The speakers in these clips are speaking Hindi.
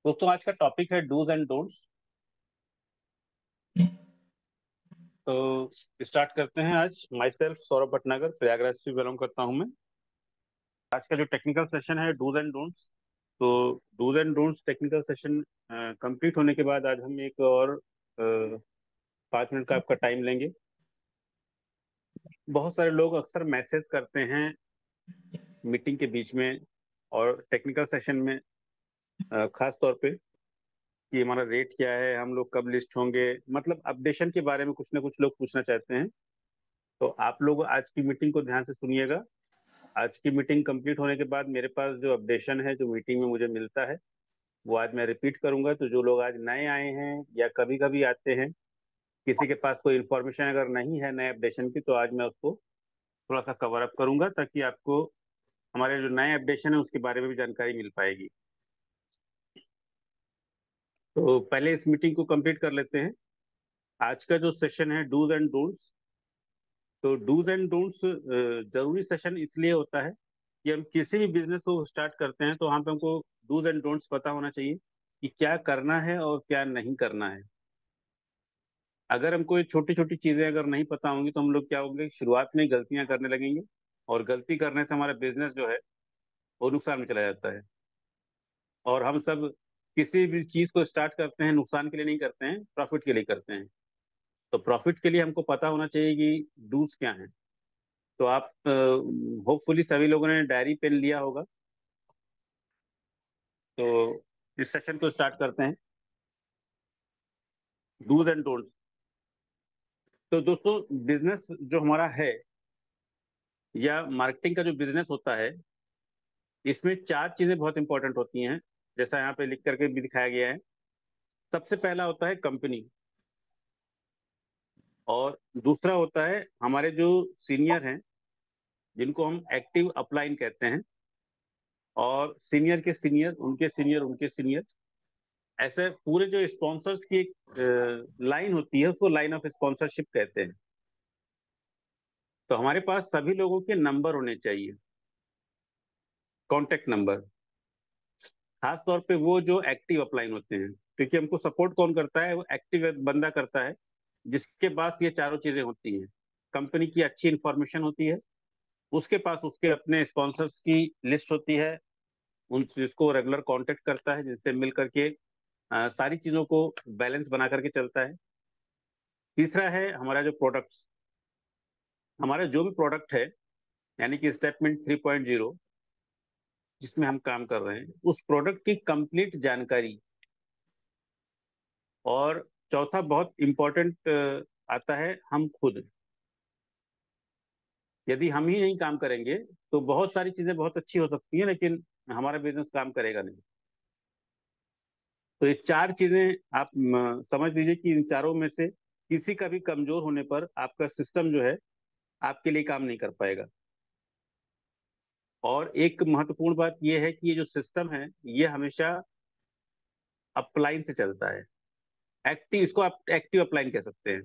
दोस्तों आज का टॉपिक है डूज एंड डोंट्स। तो स्टार्ट करते हैं। आज माई सेल्फ सौरभ भटनागर, प्रयागराज से बिलोंग करता हूं मैं। आज का जो टेक्निकल सेशन है डूज एंड डोंट्स। तो dos and don'ts technical session complete होने के बाद आज हम एक और 5 मिनट का आपका टाइम लेंगे। बहुत सारे लोग अक्सर मैसेज करते हैं मीटिंग के बीच में और टेक्निकल सेशन में, खास तौर पे कि हमारा रेट क्या है, हम लोग कब लिस्ट होंगे, मतलब अपडेशन के बारे में कुछ ना कुछ लोग पूछना चाहते हैं। तो आप लोग आज की मीटिंग को ध्यान से सुनिएगा। आज की मीटिंग कंप्लीट होने के बाद मेरे पास जो अपडेशन है, जो मीटिंग में मुझे मिलता है, वो आज मैं रिपीट करूंगा। तो जो लोग आज नए आए हैं या कभी कभी आते हैं, किसी के पास कोई इन्फॉर्मेशन अगर नहीं है नए अपडेशन की, तो आज मैं उसको थोड़ा सा कवर अप करूंगा ताकि आपको हमारे जो नए अपडेशन है उसके बारे में भी जानकारी मिल पाएगी। तो पहले इस मीटिंग को कंप्लीट कर लेते हैं। आज का जो सेशन है डूज एंड डोंट्स। तो डूज एंड डोंट्स जरूरी सेशन इसलिए होता है कि हम किसी भी बिजनेस को स्टार्ट करते हैं तो वहां पे हमको डूज एंड डोंट्स पता होना चाहिए कि क्या करना है और क्या नहीं करना है। अगर हमको ये छोटी छोटी चीजें अगर नहीं पता होंगी तो हम लोग क्या होंगे, शुरुआत में ही गलतियां करने लगेंगे और गलती करने से हमारा बिजनेस जो है वो नुकसान में चला जाता है। और हम सब किसी भी चीज को स्टार्ट करते हैं नुकसान के लिए नहीं करते हैं, प्रॉफिट के लिए करते हैं। तो प्रॉफिट के लिए हमको पता होना चाहिए कि डूज क्या है। तो आप होपफुली सभी लोगों ने डायरी पेन लिया होगा। तो इस सेशन को स्टार्ट करते हैं, डूज एंड डोंट्स। तो दोस्तों, बिजनेस जो हमारा है या मार्केटिंग का जो बिजनेस होता है, इसमें 4 चीजें बहुत इंपॉर्टेंट होती हैं, जैसा यहाँ पे लिख करके भी दिखाया गया है। सबसे पहला होता है कंपनी, और दूसरा होता है हमारे जो सीनियर हैं, जिनको हम एक्टिव अपलाइन कहते हैं, और सीनियर के सीनियर, उनके सीनियर, उनके सीनियर, ऐसे पूरे जो स्पॉन्सर्स की एक लाइन होती है उसको लाइन ऑफ स्पॉन्सरशिप कहते हैं। तो हमारे पास सभी लोगों के नंबर होने चाहिए, कॉन्टेक्ट नंबर, खास तौर पे वो जो एक्टिव अपलाइन होते हैं, क्योंकि हमको सपोर्ट कौन करता है, वो एक्टिव बंदा करता है जिसके पास ये चारों चीजें होती हैं। कंपनी की अच्छी इंफॉर्मेशन होती है, उसके पास उसके अपने स्पॉन्सर्स की लिस्ट होती है, उन जिसको रेगुलर कांटेक्ट करता है, जिनसे मिल करके सारी चीजों को बैलेंस बना करके चलता है। तीसरा है हमारा जो प्रोडक्ट्स, हमारा जो भी प्रोडक्ट है, यानी कि स्टेटमेंट 3.0 जिसमें हम काम कर रहे हैं, उस प्रोडक्ट की कंप्लीट जानकारी। और चौथा बहुत इंपॉर्टेंट आता है हम खुद। यदि हम ही नहीं काम करेंगे तो बहुत सारी चीजें बहुत अच्छी हो सकती हैं, लेकिन हमारा बिजनेस काम करेगा नहीं। तो ये 4 चीजें आप समझ लीजिए कि इन चारों में से किसी का भी कमजोर होने पर आपका सिस्टम जो है आपके लिए काम नहीं कर पाएगा। और एक महत्वपूर्ण बात यह है कि ये जो सिस्टम है ये हमेशा अपलाइन से चलता है। एक्टिव, इसको आप एक्टिव अपलाइन कह सकते हैं।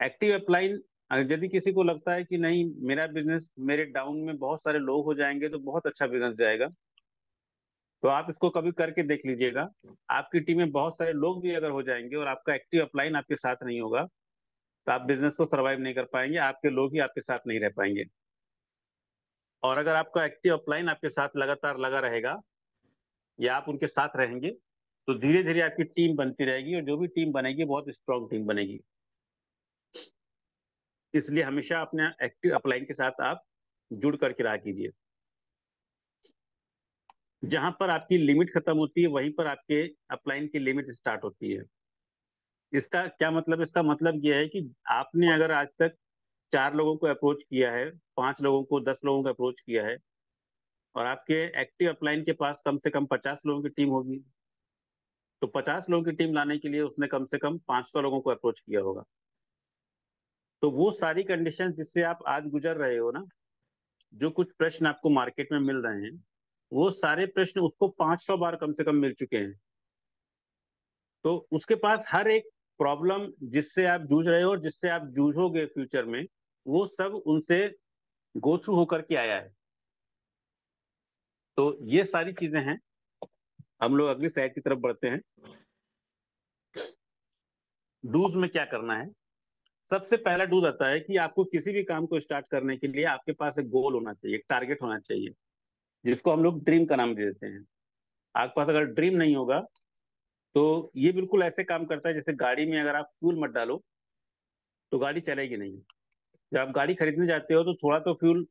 एक्टिव अपलाइन, यदि किसी को लगता है कि नहीं मेरा बिजनेस, मेरे डाउन में बहुत सारे लोग हो जाएंगे तो बहुत अच्छा बिजनेस जाएगा, तो आप इसको कभी करके देख लीजिएगा। आपकी टीम में बहुत सारे लोग भी अगर हो जाएंगे और आपका एक्टिव अपलाइन आपके साथ नहीं होगा, तो आप बिजनेस को सर्वाइव नहीं कर पाएंगे, आपके लोग ही आपके साथ नहीं रह पाएंगे। और अगर आपका एक्टिव अपलाइन आपके साथ लगातार लगा रहेगा या आप उनके साथ रहेंगे, तो धीरे धीरे आपकी टीम बनती रहेगी, और जो भी टीम बनेगी बहुत स्ट्रांग टीम बनेगी। इसलिए हमेशा अपने एक्टिव अपलाइन के साथ आप जुड़ करके रहा कीजिए। जहां पर आपकी लिमिट खत्म होती है वहीं पर आपके अपलाइन की लिमिट स्टार्ट होती है। इसका क्या मतलब, इसका मतलब यह है कि आपने अगर आज तक 4 लोगों को अप्रोच किया है, 5 लोगों को, 10 लोगों को अप्रोच किया है, और आपके एक्टिव अपलाइन के पास कम से कम 50 लोगों की टीम होगी, तो 50 लोगों की टीम लाने के लिए उसने कम से कम 500 लोगों को अप्रोच किया होगा। तो वो सारी कंडीशन जिससे आप आज गुजर रहे हो ना, जो कुछ प्रश्न आपको मार्केट में मिल रहे हैं, वो सारे प्रश्न उसको 500 बार कम से कम मिल चुके हैं। तो उसके पास हर एक प्रॉब्लम जिससे आप जूझ रहे हो और जिससे आप जूझोगे फ्यूचर में, वो सब उनसे गो थ्रू होकर के आया है। तो ये सारी चीजें हैं। हम लोग अगली साइड की तरफ बढ़ते हैं। डूज में क्या करना है? सबसे पहला डूज आता है कि आपको किसी भी काम को स्टार्ट करने के लिए आपके पास एक गोल होना चाहिए, एक टारगेट होना चाहिए, जिसको हम लोग ड्रीम का नाम दे देते हैं। आपके पास अगर ड्रीम नहीं होगा तो ये बिल्कुल ऐसे काम करता है जैसे गाड़ी में अगर आप फ्यूल मत डालो तो गाड़ी चलेगी नहीं। जब आप गाड़ी खरीदने जाते हो तो थोड़ा तो फ्यूल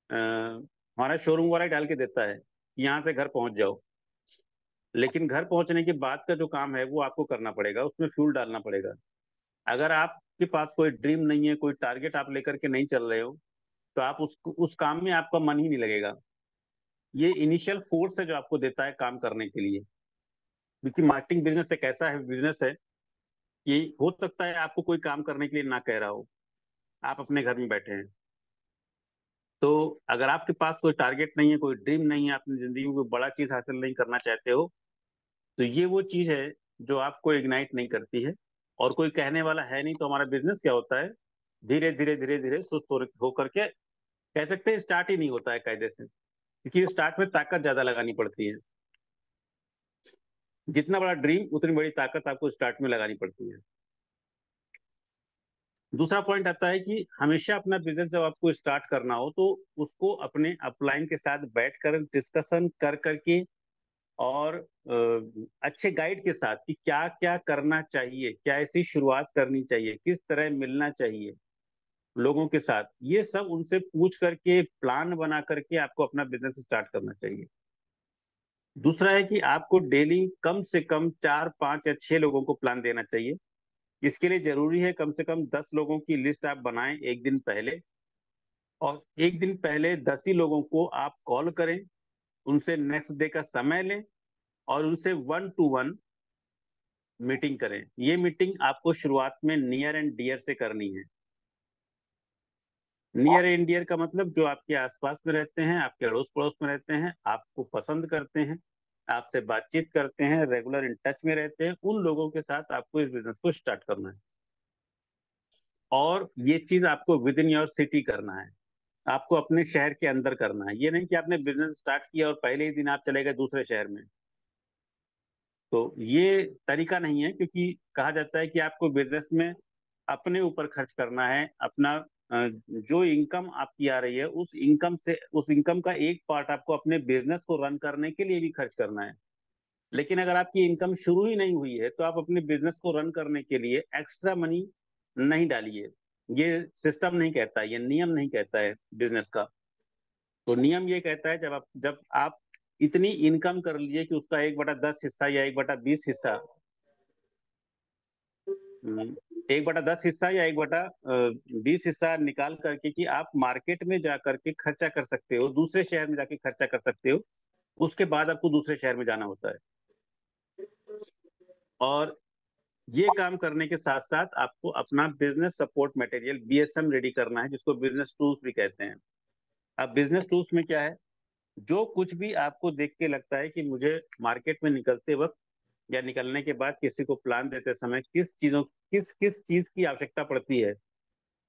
हमारा शोरूम वाला ही डाल के देता है कि यहाँ से घर पहुंच जाओ, लेकिन घर पहुंचने के बाद का जो काम है वो आपको करना पड़ेगा, उसमें फ्यूल डालना पड़ेगा। अगर आपके पास कोई ड्रीम नहीं है, कोई टारगेट आप लेकर के नहीं चल रहे हो, तो आप उस काम में आपका मन ही नहीं लगेगा। ये इनिशियल फोर्स है जो आपको देता है काम करने के लिए। क्योंकि मार्केटिंग बिजनेस एक ऐसा है बिजनेस है कि हो सकता है आपको कोई काम करने के लिए ना कह रहा हो, आप अपने घर में बैठे हैं, तो अगर आपके पास कोई टारगेट नहीं है, कोई ड्रीम नहीं है, अपनी जिंदगी में कोई बड़ा चीज हासिल नहीं करना चाहते हो, तो ये वो चीज है जो आपको इग्नाइट नहीं करती है। और कोई कहने वाला है नहीं तो हमारा बिजनेस क्या होता है, धीरे धीरे धीरे धीरे सुस्त होकर के कह सकते हैं स्टार्ट ही नहीं होता है कायदे से, क्योंकि स्टार्ट में ताकत ज्यादा लगानी पड़ती है। जितना बड़ा ड्रीम उतनी बड़ी ताकत आपको स्टार्ट में लगानी पड़ती है। दूसरा पॉइंट आता है कि हमेशा अपना बिजनेस जब आपको स्टार्ट करना हो तो उसको अपने अपलाइन के साथ बैठकर डिस्कशन कर करके और अच्छे गाइड के साथ कि क्या क्या करना चाहिए, क्या ऐसी शुरुआत करनी चाहिए, किस तरह मिलना चाहिए लोगों के साथ, ये सब उनसे पूछ करके प्लान बना करके आपको अपना बिजनेस स्टार्ट करना चाहिए। दूसरा है कि आपको डेली कम से कम 4 5 या 6 लोगों को प्लान देना चाहिए। इसके लिए जरूरी है कम से कम 10 लोगों की लिस्ट आप बनाएं एक दिन पहले, और एक दिन पहले 10 ही लोगों को आप कॉल करें, उनसे नेक्स्ट डे का समय लें और उनसे 1 to 1 मीटिंग करें। ये मीटिंग आपको शुरुआत में नियर एंड डियर से करनी है। नियर एंड डियर का मतलब जो आपके आसपास में रहते हैं, आपके अड़ोस पड़ोस में रहते हैं, आपको पसंद करते हैं, आपसे बातचीत करते हैं, रेगुलर इन टच में रहते हैं, उन लोगों के साथ आपको इस बिजनेस को स्टार्ट करना है। और ये चीज आपको विद इन योर सिटी करना है, आपको अपने शहर के अंदर करना है। ये नहीं कि आपने बिजनेस स्टार्ट किया और पहले ही दिन आप चले गए दूसरे शहर में। तो ये तरीका नहीं है, क्योंकि कहा जाता है कि आपको बिजनेस में अपने ऊपर खर्च करना है। अपना जो इनकम आपकी आ रही है उस इनकम का एक पार्ट आपको अपने बिजनेस को रन करने के लिए भी खर्च करना है। लेकिन अगर आपकी इनकम शुरू ही नहीं हुई है तो आप अपने बिजनेस को रन करने के लिए एक्स्ट्रा मनी नहीं डालिए। ये सिस्टम नहीं कहता है, ये नियम नहीं कहता है बिजनेस का। तो नियम ये कहता है जब आप इतनी इनकम कर लीजिए कि उसका 1/10 हिस्सा या 1/20 हिस्सा, 1/10 हिस्सा या 1/20 हिस्सा निकाल करके कि आप मार्केट में जा करके खर्चा कर सकते हो, दूसरे शहर में जाके खर्चा कर सकते हो, उसके बाद आपको दूसरे शहर में जाना होता है। और ये काम करने के साथ साथ आपको अपना business support material BSM ready करना है, जिसको बिजनेस टूल्स भी कहते हैं। अब बिजनेस टूल्स में क्या है, जो कुछ भी आपको देख के लगता है कि मुझे मार्केट में निकलते वक्त या निकलने के बाद किसी को प्लान देते समय किस किस चीज की आवश्यकता पड़ती है,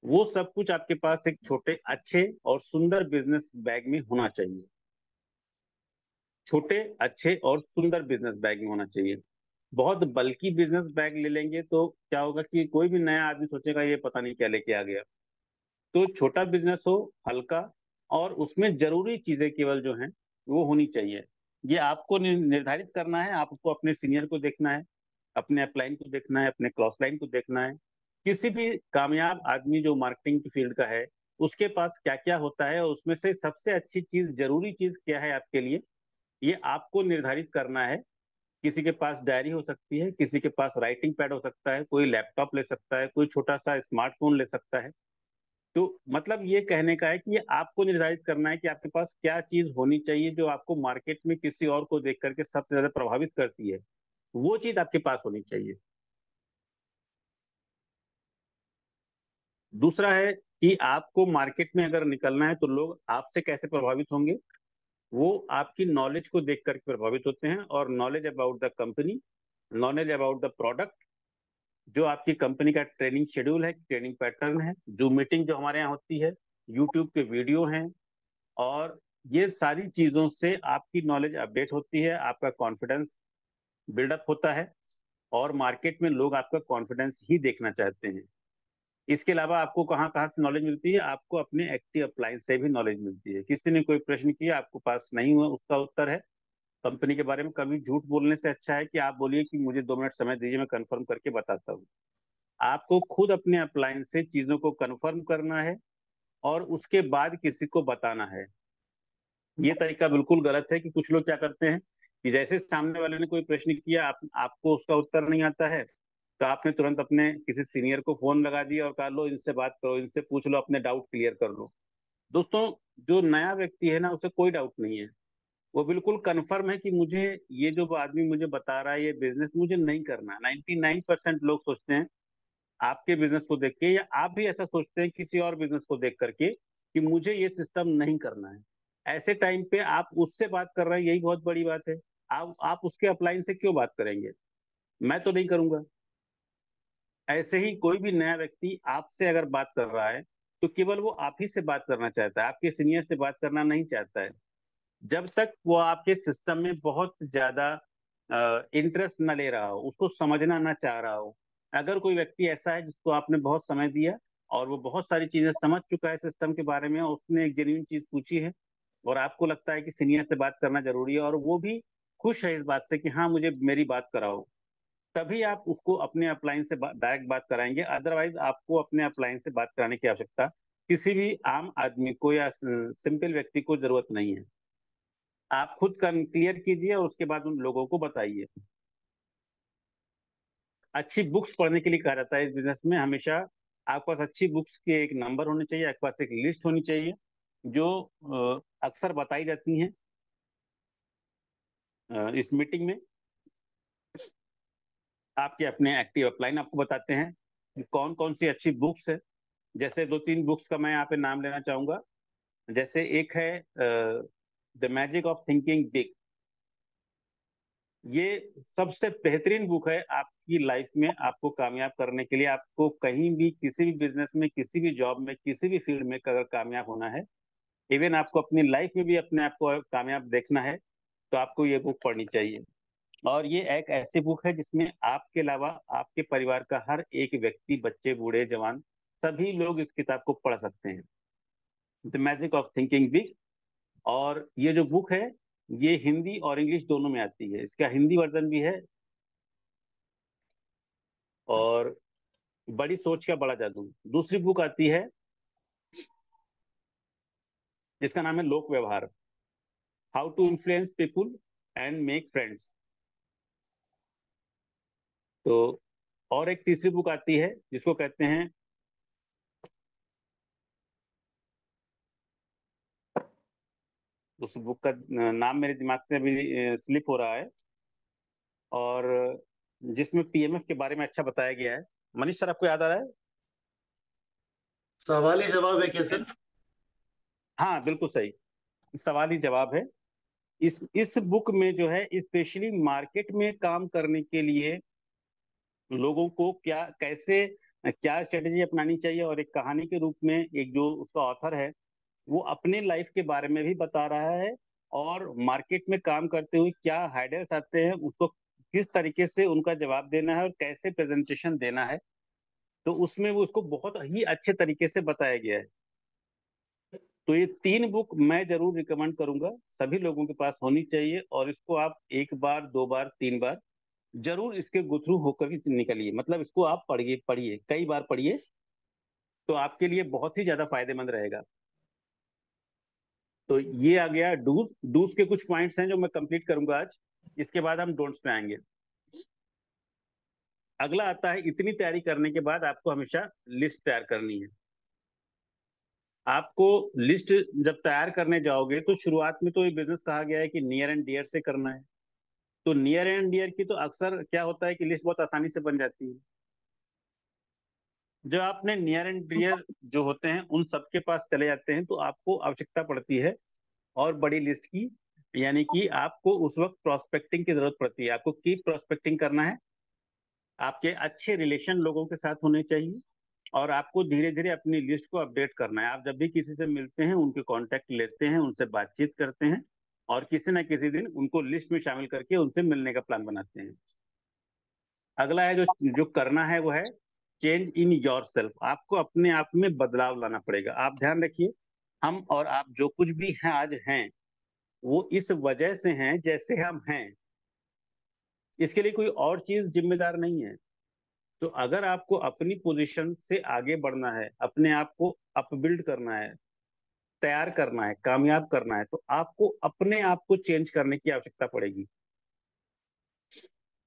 वो सब कुछ आपके पास एक छोटे अच्छे और सुंदर बिजनेस बैग में होना चाहिए। छोटे अच्छे और सुंदर बिजनेस बैग में होना चाहिए। बहुत बल्कि बिजनेस बैग ले लेंगे तो क्या होगा कि कोई भी नया आदमी सोचेगा ये पता नहीं क्या लेके आ गया। तो छोटा बिजनेस हो, हल्का, और उसमें जरूरी चीजें केवल जो हैं वो होनी चाहिए। ये आपको निर्धारित करना है, आपको अपने सीनियर को देखना है, अपने अपलाइन को देखना है, अपने क्रॉस लाइन को देखना है। किसी भी कामयाब आदमी जो मार्केटिंग की फील्ड का है उसके पास क्या क्या होता है और उसमें से सबसे अच्छी चीज, जरूरी चीज क्या है आपके लिए, ये आपको निर्धारित करना है। किसी के पास डायरी हो सकती है, किसी के पास राइटिंग पैड हो सकता है, कोई लैपटॉप ले सकता है, कोई छोटा सा स्मार्टफोन ले सकता है। तो मतलब ये कहने का है कि ये आपको निर्धारित करना है कि आपके पास क्या चीज होनी चाहिए जो आपको मार्केट में किसी और को देख करके सबसे ज्यादा प्रभावित करती है, वो चीज आपके पास होनी चाहिए। दूसरा है कि आपको मार्केट में अगर निकलना है तो लोग आपसे कैसे प्रभावित होंगे, वो आपकी नॉलेज को देख करके प्रभावित होते हैं। और knowledge about the company, knowledge about the product, जो आपकी कंपनी का ट्रेनिंग शेड्यूल है, ट्रेनिंग पैटर्न है, जो मीटिंग जो हमारे यहाँ होती है, यूट्यूब के वीडियो हैं, और ये सारी चीजों से आपकी नॉलेज अपडेट होती है, आपका कॉन्फिडेंस बिल्डअप होता है, और मार्केट में लोग आपका कॉन्फिडेंस ही देखना चाहते हैं। इसके अलावा आपको कहाँ कहाँ से नॉलेज मिलती है? आपको अपने एक्टिव अप्लायंस से भी नॉलेज मिलती है। किसी ने कोई प्रश्न किया, आपको पास नहीं हुआ, उसका उत्तर है। कंपनी के बारे में कभी झूठ बोलने से अच्छा है कि आप बोलिए कि मुझे 2 मिनट समय दीजिए, मैं कंफर्म करके बताता हूँ। आपको खुद अपने अप्लायंस से चीजों को कंफर्म करना है और उसके बाद किसी को बताना है। ये तरीका बिल्कुल गलत है कि कुछ लोग क्या करते हैं कि जैसे सामने वाले ने कोई प्रश्न किया, आपको उसका उत्तर नहीं आता है, तो आपने तुरंत अपने किसी सीनियर को फोन लगा दिया और कहा लो इनसे बात करो, इनसे पूछ लो, अपने डाउट क्लियर कर लो। दोस्तों, जो नया व्यक्ति है ना, उसे कोई डाउट नहीं है। वो बिल्कुल कंफर्म है कि मुझे ये जो आदमी मुझे बता रहा है ये बिजनेस मुझे नहीं करना। 99% लोग सोचते हैं आपके बिजनेस को देख के, या आप भी ऐसा सोचते हैं किसी और बिजनेस को देख करके, कि मुझे ये सिस्टम नहीं करना है। ऐसे टाइम पे आप उससे बात कर रहे हैं, यही बहुत बड़ी बात है। आप उसके अपलाइन से क्यों बात करेंगे? मैं तो नहीं करूंगा। ऐसे ही कोई भी नया व्यक्ति आपसे अगर बात कर रहा है, तो केवल वो आप ही से बात करना चाहता है, आपके सीनियर से बात करना नहीं चाहता है। जब तक वो आपके सिस्टम में बहुत ज्यादा इंटरेस्ट न ले रहा हो, उसको समझना ना चाह रहा हो। अगर कोई व्यक्ति ऐसा है जिसको आपने बहुत समय दिया और वो बहुत सारी चीजें समझ चुका है सिस्टम के बारे में, और उसने एक जेन्युइन चीज पूछी है, और आपको लगता है कि सीनियर से बात करना जरूरी है, और वो भी खुश है इस बात से कि हाँ मुझे मेरी बात कराओ, तभी आप उसको अपने अपलाइन से डायरेक्ट बात कराएंगे। अदरवाइज आपको अपने अपलाइन से बात कराने की आवश्यकता किसी भी आम आदमी को या सिंपल व्यक्ति को जरूरत नहीं है। आप खुद क्लियर कीजिए और उसके बाद उन लोगों को बताइए। अच्छी बुक्स पढ़ने के लिए कहा जाता है इस बिजनेस में हमेशा। आपके पास अच्छी बुक्स के एक नंबर होने चाहिए, आपके पास एक लिस्ट होनी चाहिए, जो अक्सर बताई जाती हैं इस मीटिंग में। आपके अपने एक्टिव अपलाइन आपको बताते हैं कि कौन कौन सी अच्छी बुक्स है। जैसे 2-3 बुक्स का मैं यहाँ पे नाम लेना चाहूंगा। जैसे एक है the magic of thinking big. ये सबसे बेहतरीन बुक है आपकी लाइफ में, आपको कामयाब करने के लिए। आपको कहीं भी, किसी भी बिजनेस में, किसी भी जॉब में, किसी भी फील्ड में अगर कामयाब होना है, इवन आपको अपनी लाइफ में भी अपने आप को कामयाब देखना है, तो आपको ये बुक पढ़नी चाहिए। और ये एक ऐसी बुक है जिसमें आपके अलावा आपके परिवार का हर एक व्यक्ति, बच्चे, बूढ़े, जवान, सभी लोग इस किताब को पढ़ सकते हैं। The magic of thinking big. और ये जो बुक है, ये हिंदी और इंग्लिश दोनों में आती है। इसका हिंदी वर्जन भी है। और बड़ी सोच का बड़ा जादू, दूसरी बुक आती है, जिसका नाम है Lok Vyavahar, how to influence people and make friends. तो और एक तीसरी बुक आती है जिसको कहते हैं, उस बुक का नाम मेरे दिमाग से अभी स्लिप हो रहा है, और जिसमें पीएमएफ के बारे में अच्छा बताया गया है। मनीष सर, आपको याद आ रहा है? सवाल ही जवाब है क्या सर? हाँ, बिल्कुल सही, सवाल ही जवाब है। इस बुक में जो है, स्पेशली मार्केट में काम करने के लिए लोगों को क्या, कैसे, क्या स्ट्रेटेजी अपनानी चाहिए, और एक कहानी के रूप में एक जो उसका ऑथर है, वो अपने लाइफ के बारे में भी बता रहा है, और मार्केट में काम करते हुए क्या हाइडल्स आते हैं, उसको किस तरीके से उनका जवाब देना है और कैसे प्रेजेंटेशन देना है। तो उसमें वो उसको बहुत ही अच्छे तरीके से बताया गया है। तो ये 3 बुक मैं जरूर रिकमेंड करूंगा, सभी लोगों के पास होनी चाहिए, और इसको आप 1 बार, 2 बार, 3 बार जरूर इसके गो थ्रू होकर के निकलिए। मतलब इसको आप पढ़िए, पढ़िए, कई बार पढ़िए, तो आपके लिए बहुत ही ज्यादा फायदेमंद रहेगा। तो ये आ गया डूज। डूज के कुछ पॉइंट्स हैं जो मैं कंप्लीट करूंगा आज। इसके बाद हम डोंट्स पे आएंगे। अगला आता है, इतनी तैयारी करने के बाद आपको हमेशा लिस्ट तैयार करनी है। आपको लिस्ट जब तैयार करने जाओगे, तो शुरुआत में तो ये बिजनेस कहा गया है कि नियर एंड डियर से करना है। तो नियर एंड डियर की तो अक्सर क्या होता है कि लिस्ट बहुत आसानी से बन जाती है। जब आपने नियर एंड डियर जो होते हैं उन सबके पास चले जाते हैं, तो आपको आवश्यकता पड़ती है और बड़ी लिस्ट की। यानी कि आपको उस वक्त प्रोस्पेक्टिंग की जरूरत पड़ती है। आपको की प्रोस्पेक्टिंग करना है। आपके अच्छे रिलेशन लोगों के साथ होने चाहिए, और आपको धीरे धीरे अपनी लिस्ट को अपडेट करना है। आप जब भी किसी से मिलते हैं उनके कांटेक्ट लेते हैं, उनसे बातचीत करते हैं और किसी ना किसी दिन उनको लिस्ट में शामिल करके उनसे मिलने का प्लान बनाते हैं। अगला है जो जो करना है वो है चेंज इन योर सेल्फ। आपको अपने आप में बदलाव लाना पड़ेगा। आप ध्यान रखिए, हम और आप जो कुछ भी हैं आज हैं, वो इस वजह से हैं जैसे हम हैं। इसके लिए कोई और चीज जिम्मेदार नहीं है। तो अगर आपको अपनी पोजीशन से आगे बढ़ना है, अपने आप को अपबिल्ड करना है, तैयार करना है, कामयाब करना है, तो आपको अपने आप को चेंज करने की आवश्यकता पड़ेगी।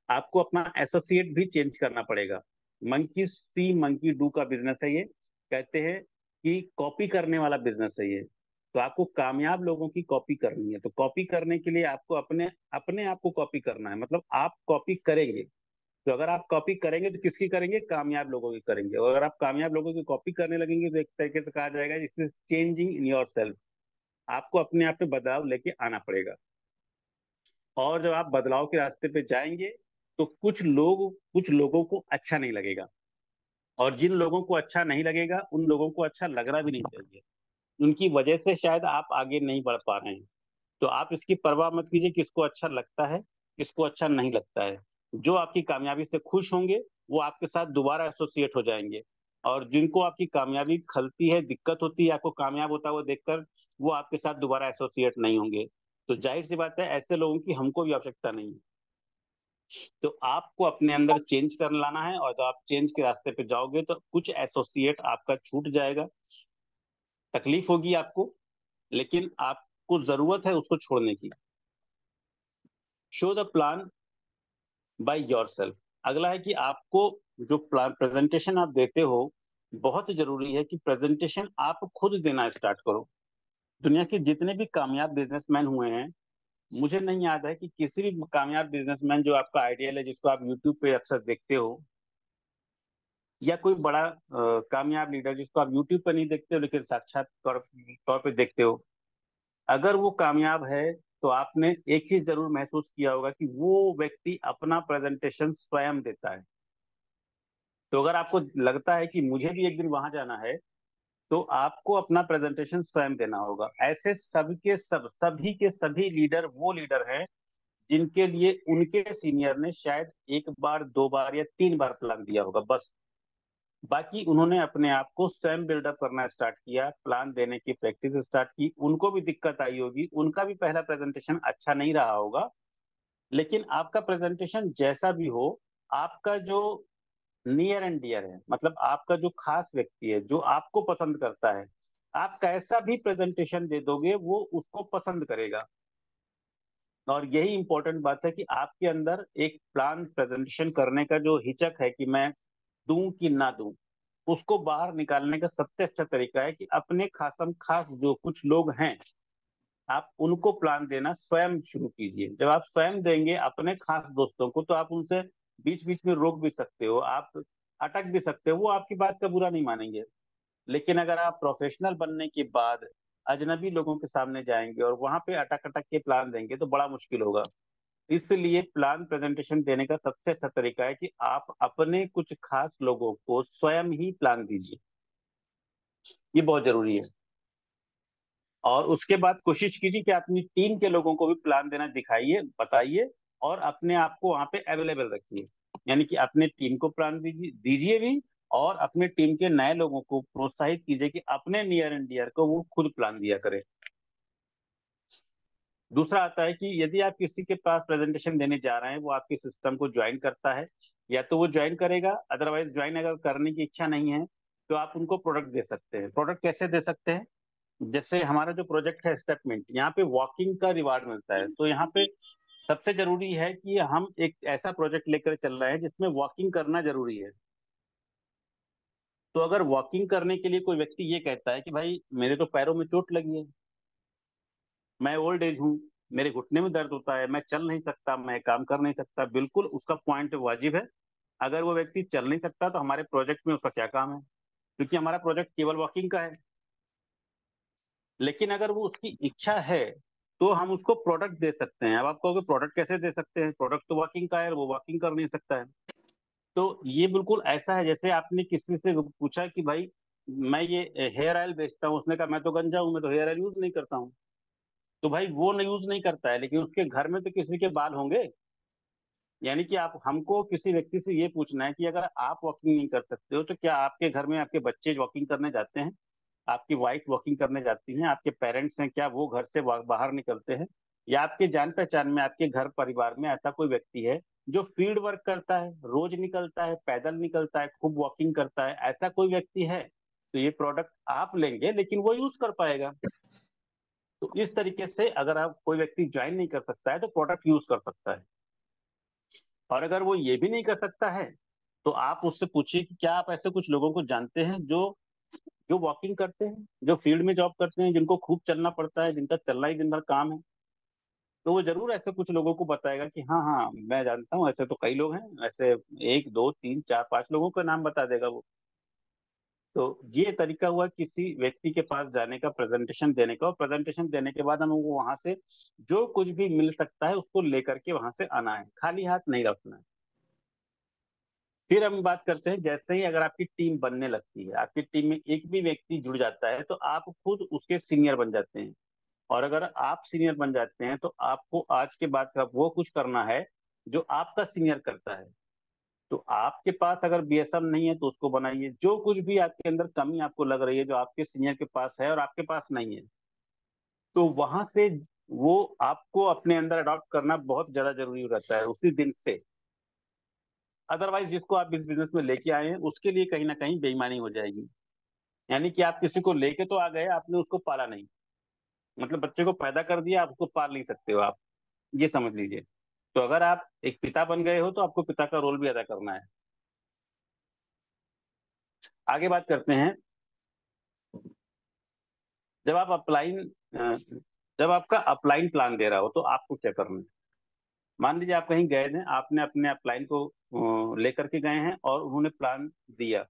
आपको अपना एसोसिएट भी चेंज करना पड़ेगा। मंकी सी मंकी डू का बिजनेस है ये। कहते हैं कि कॉपी करने वाला बिजनेस है ये। तो आपको कामयाब लोगों की कॉपी करनी है। तो कॉपी करने के लिए आपको अपने अपने आप को कॉपी करना है, मतलब आप कॉपी करेंगे। तो अगर आप कॉपी करेंगे तो किसकी करेंगे? कामयाब लोगों की करेंगे। और अगर आप कामयाब लोगों की कॉपी करने लगेंगे तो एक तरीके से कहा जाएगा this is changing in your self. आपको अपने आप में बदलाव लेके आना पड़ेगा। और जब आप बदलाव के रास्ते पे जाएंगे तो कुछ लोगों को अच्छा नहीं लगेगा। और जिन लोगों को अच्छा नहीं लगेगा उन लोगों को अच्छा लगना भी नहीं चाहिए। उनकी वजह से शायद आप आगे नहीं बढ़ पा रहे हैं। तो आप इसकी परवाह मत कीजिए किसको अच्छा लगता है, किसको अच्छा नहीं लगता है। जो आपकी कामयाबी से खुश होंगे वो आपके साथ दोबारा एसोसिएट हो जाएंगे। और जिनको आपकी कामयाबी खलती है, दिक्कत होती है आपको कामयाब होता है वो देखकर, वो आपके साथ दोबारा एसोसिएट नहीं होंगे। तो जाहिर सी बात है ऐसे लोगों की हमको भी आवश्यकता नहीं है। तो आपको अपने अंदर चेंज कर लाना है, और जब आप चेंज के रास्ते पे जाओगे तो कुछ एसोसिएट आपका छूट जाएगा, तकलीफ होगी आपको, लेकिन आपको जरूरत है उसको छोड़ने की। Show the plan by yourself. अगला है कि आपको जो प्लान प्रेजेंटेशन आप देते हो, बहुत जरूरी है कि प्रेजेंटेशन आप खुद देना स्टार्ट करो। दुनिया के जितने भी कामयाब बिजनेसमैन हुए हैं, मुझे नहीं याद है कि किसी भी कामयाब बिजनेसमैन जो आपका आइडियल है, जिसको आप यूट्यूब पे अक्सर देखते हो, या कोई बड़ा कामयाब लीडर जिसको आप यूट्यूब पर नहीं देखते हो लेकिन साक्षात तौर पे देखते हो, अगर वो कामयाब है तो आपने एक चीज जरूर महसूस किया होगा कि वो व्यक्ति अपना प्रेजेंटेशन स्वयं देता है। तो अगर आपको लगता है कि मुझे भी एक दिन वहां जाना है, तो आपको अपना प्रेजेंटेशन स्वयं देना होगा। ऐसे सबके सब सभी के सभी लीडर वो लीडर हैं जिनके लिए उनके सीनियर ने शायद एक बार, दो बार या तीन बार प्लान दिया होगा बस। बाकी उन्होंने अपने आप को स्वयं बिल्डअप करना स्टार्ट किया, प्लान देने की प्रैक्टिस स्टार्ट की। उनको भी दिक्कत आई होगी, उनका भी पहला प्रेजेंटेशन अच्छा नहीं रहा होगा, लेकिन आपका प्रेजेंटेशन जैसा भी हो, आपका जो नियर एंड डियर है, मतलब आपका जो खास व्यक्ति है जो आपको पसंद करता है, आप कैसा भी प्रेजेंटेशन दे दोगे वो उसको पसंद करेगा। और यही इंपॉर्टेंट बात है कि आपके अंदर एक प्लान प्रेजेंटेशन करने का जो हिचक है कि मैं दूं कि ना दूं, उसको बाहर निकालने का सबसे अच्छा तरीका है कि अपने खासम खास जो कुछ लोग हैं, आप उनको प्लान देना स्वयं शुरू कीजिए। जब आप स्वयं देंगे अपने खास दोस्तों को, तो आप उनसे बीच बीच में रोक भी सकते हो, आप अटक भी सकते हो, वो आपकी बात का बुरा नहीं मानेंगे। लेकिन अगर आप प्रोफेशनल बनने के बाद अजनबी लोगों के सामने जाएंगे और वहां पे अटक अटक के प्लान देंगे तो बड़ा मुश्किल होगा। इसलिए प्लान प्रेजेंटेशन देने का सबसे अच्छा तरीका है कि आप अपने कुछ खास लोगों को स्वयं ही प्लान दीजिए। ये बहुत जरूरी है। और उसके बाद कोशिश कीजिए कि अपनी टीम के लोगों को भी प्लान देना दिखाइए, बताइए, और अपने आप को वहां पे अवेलेबल रखिए। यानी कि अपने टीम को प्लान दीजिए दीजिए भी, और अपने टीम के नए लोगों को प्रोत्साहित कीजिए कि अपने नियर एंड डियर को वो खुद प्लान दिया करे। दूसरा आता है कि यदि आप किसी के पास प्रेजेंटेशन देने जा रहे हैं, वो आपके सिस्टम को ज्वाइन करता है, या तो वो ज्वाइन करेगा, अदरवाइज ज्वाइन अगर करने की इच्छा नहीं है तो आप उनको प्रोडक्ट दे सकते हैं। प्रोडक्ट कैसे दे सकते हैं? जैसे हमारा जो प्रोजेक्ट है स्टेटमेंट, यहाँ पे वॉकिंग का रिवार्ड मिलता है। तो यहाँ पे सबसे जरूरी है कि हम एक ऐसा प्रोजेक्ट लेकर चल रहे हैं जिसमें वॉकिंग करना जरूरी है। तो अगर वॉकिंग करने के लिए कोई व्यक्ति ये कहता है कि भाई मेरे तो पैरों में चोट लगी है, मैं ओल्ड एज हूँ, मेरे घुटने में दर्द होता है, मैं चल नहीं सकता, मैं काम कर नहीं सकता, बिल्कुल उसका पॉइंट वाजिब है। अगर वो व्यक्ति चल नहीं सकता तो हमारे प्रोजेक्ट में उसका क्या काम है, क्योंकि हमारा प्रोजेक्ट केवल वॉकिंग का है। लेकिन अगर वो उसकी इच्छा है तो हम उसको प्रोडक्ट दे सकते हैं। अब आप कहोगे प्रोडक्ट कैसे दे सकते हैं, प्रोडक्ट तो वॉकिंग का है, वो वॉकिंग कर नहीं सकता है। तो ये बिल्कुल ऐसा है जैसे आपने किसी से पूछा कि भाई मैं ये हेयर ऑयल बेचता हूँ, उसने कहा मैं तो गंजा हूँ, मैं तो हेयर ऑयल यूज नहीं करता हूँ। तो भाई वो न यूज नहीं करता है, लेकिन उसके घर में तो किसी के बाल होंगे। यानी कि आप हमको किसी व्यक्ति से ये पूछना है कि अगर आप वॉकिंग नहीं कर सकते हो तो क्या आपके घर में आपके बच्चे वॉकिंग करने जाते हैं, आपकी वाइफ वॉकिंग करने जाती हैं, आपके पेरेंट्स हैं, क्या वो घर से बाहर निकलते हैं? या आपके जान पहचान में आपके घर परिवार में ऐसा कोई व्यक्ति है जो फील्ड वर्क करता है, रोज निकलता है, पैदल निकलता है, खूब वॉकिंग करता है? ऐसा कोई व्यक्ति है तो ये प्रोडक्ट आप लेंगे लेकिन वो यूज कर पाएगा। तो इस तरीके से अगर आप कोई व्यक्ति ज्वाइन नहीं कर सकता है तो प्रोडक्ट यूज कर सकता है। और अगर वो ये भी नहीं कर सकता है तो आप उससे पूछिए कि क्या आप ऐसे कुछ लोगों को जानते हैं जो जो वॉकिंग करते हैं, जो फील्ड में जॉब करते हैं, जिनको खूब चलना पड़ता है, जिनका चलना ही दिन भर काम है। तो वो जरूर ऐसे कुछ लोगों को बताएगा कि हाँ हाँ मैं जानता हूँ, ऐसे तो कई लोग हैं, ऐसे एक दो तीन चार पांच लोगों का नाम बता देगा वो। तो ये तरीका हुआ किसी व्यक्ति के पास जाने का, प्रेजेंटेशन देने का, और प्रेजेंटेशन देने के बाद हमें वो वहां से जो कुछ भी मिल सकता है उसको लेकर के वहां से आना है, खाली हाथ नहीं रखना है। फिर हम बात करते हैं, जैसे ही अगर आपकी टीम बनने लगती है, आपकी टीम में एक भी व्यक्ति जुड़ जाता है तो आप खुद उसके सीनियर बन जाते हैं। और अगर आप सीनियर बन जाते हैं तो आपको आज के बाद का वो कुछ करना है जो आपका सीनियर करता है। तो आपके पास अगर बीएसएम नहीं है तो उसको बनाइए, जो कुछ भी आपके अंदर कमी आपको लग रही है जो आपके सीनियर के पास है और आपके पास नहीं है, तो वहां से वो आपको अपने अंदर अडॉप्ट करना बहुत ज्यादा जरूरी रहता है उसी दिन से। अदरवाइज जिसको आप इस बिजनेस में लेके आए हैं उसके लिए कहीं ना कहीं बेईमानी हो जाएगी। यानी कि आप किसी को लेके तो आ गए, आपने उसको पाला नहीं। मतलब बच्चे को पैदा कर दिया, आप उसको पाल नहीं सकते हो आप, ये समझ लीजिए। तो अगर आप एक पिता बन गए हो तो आपको पिता का रोल भी अदा करना है। आगे बात करते हैं। जब आप अपलाइन जब आपका अपलाइन प्लान दे रहा हो तो आपको क्या करना है? मान लीजिए आप कहीं गए थे, आपने अपने अपलाइन को लेकर के गए हैं और उन्होंने प्लान दिया।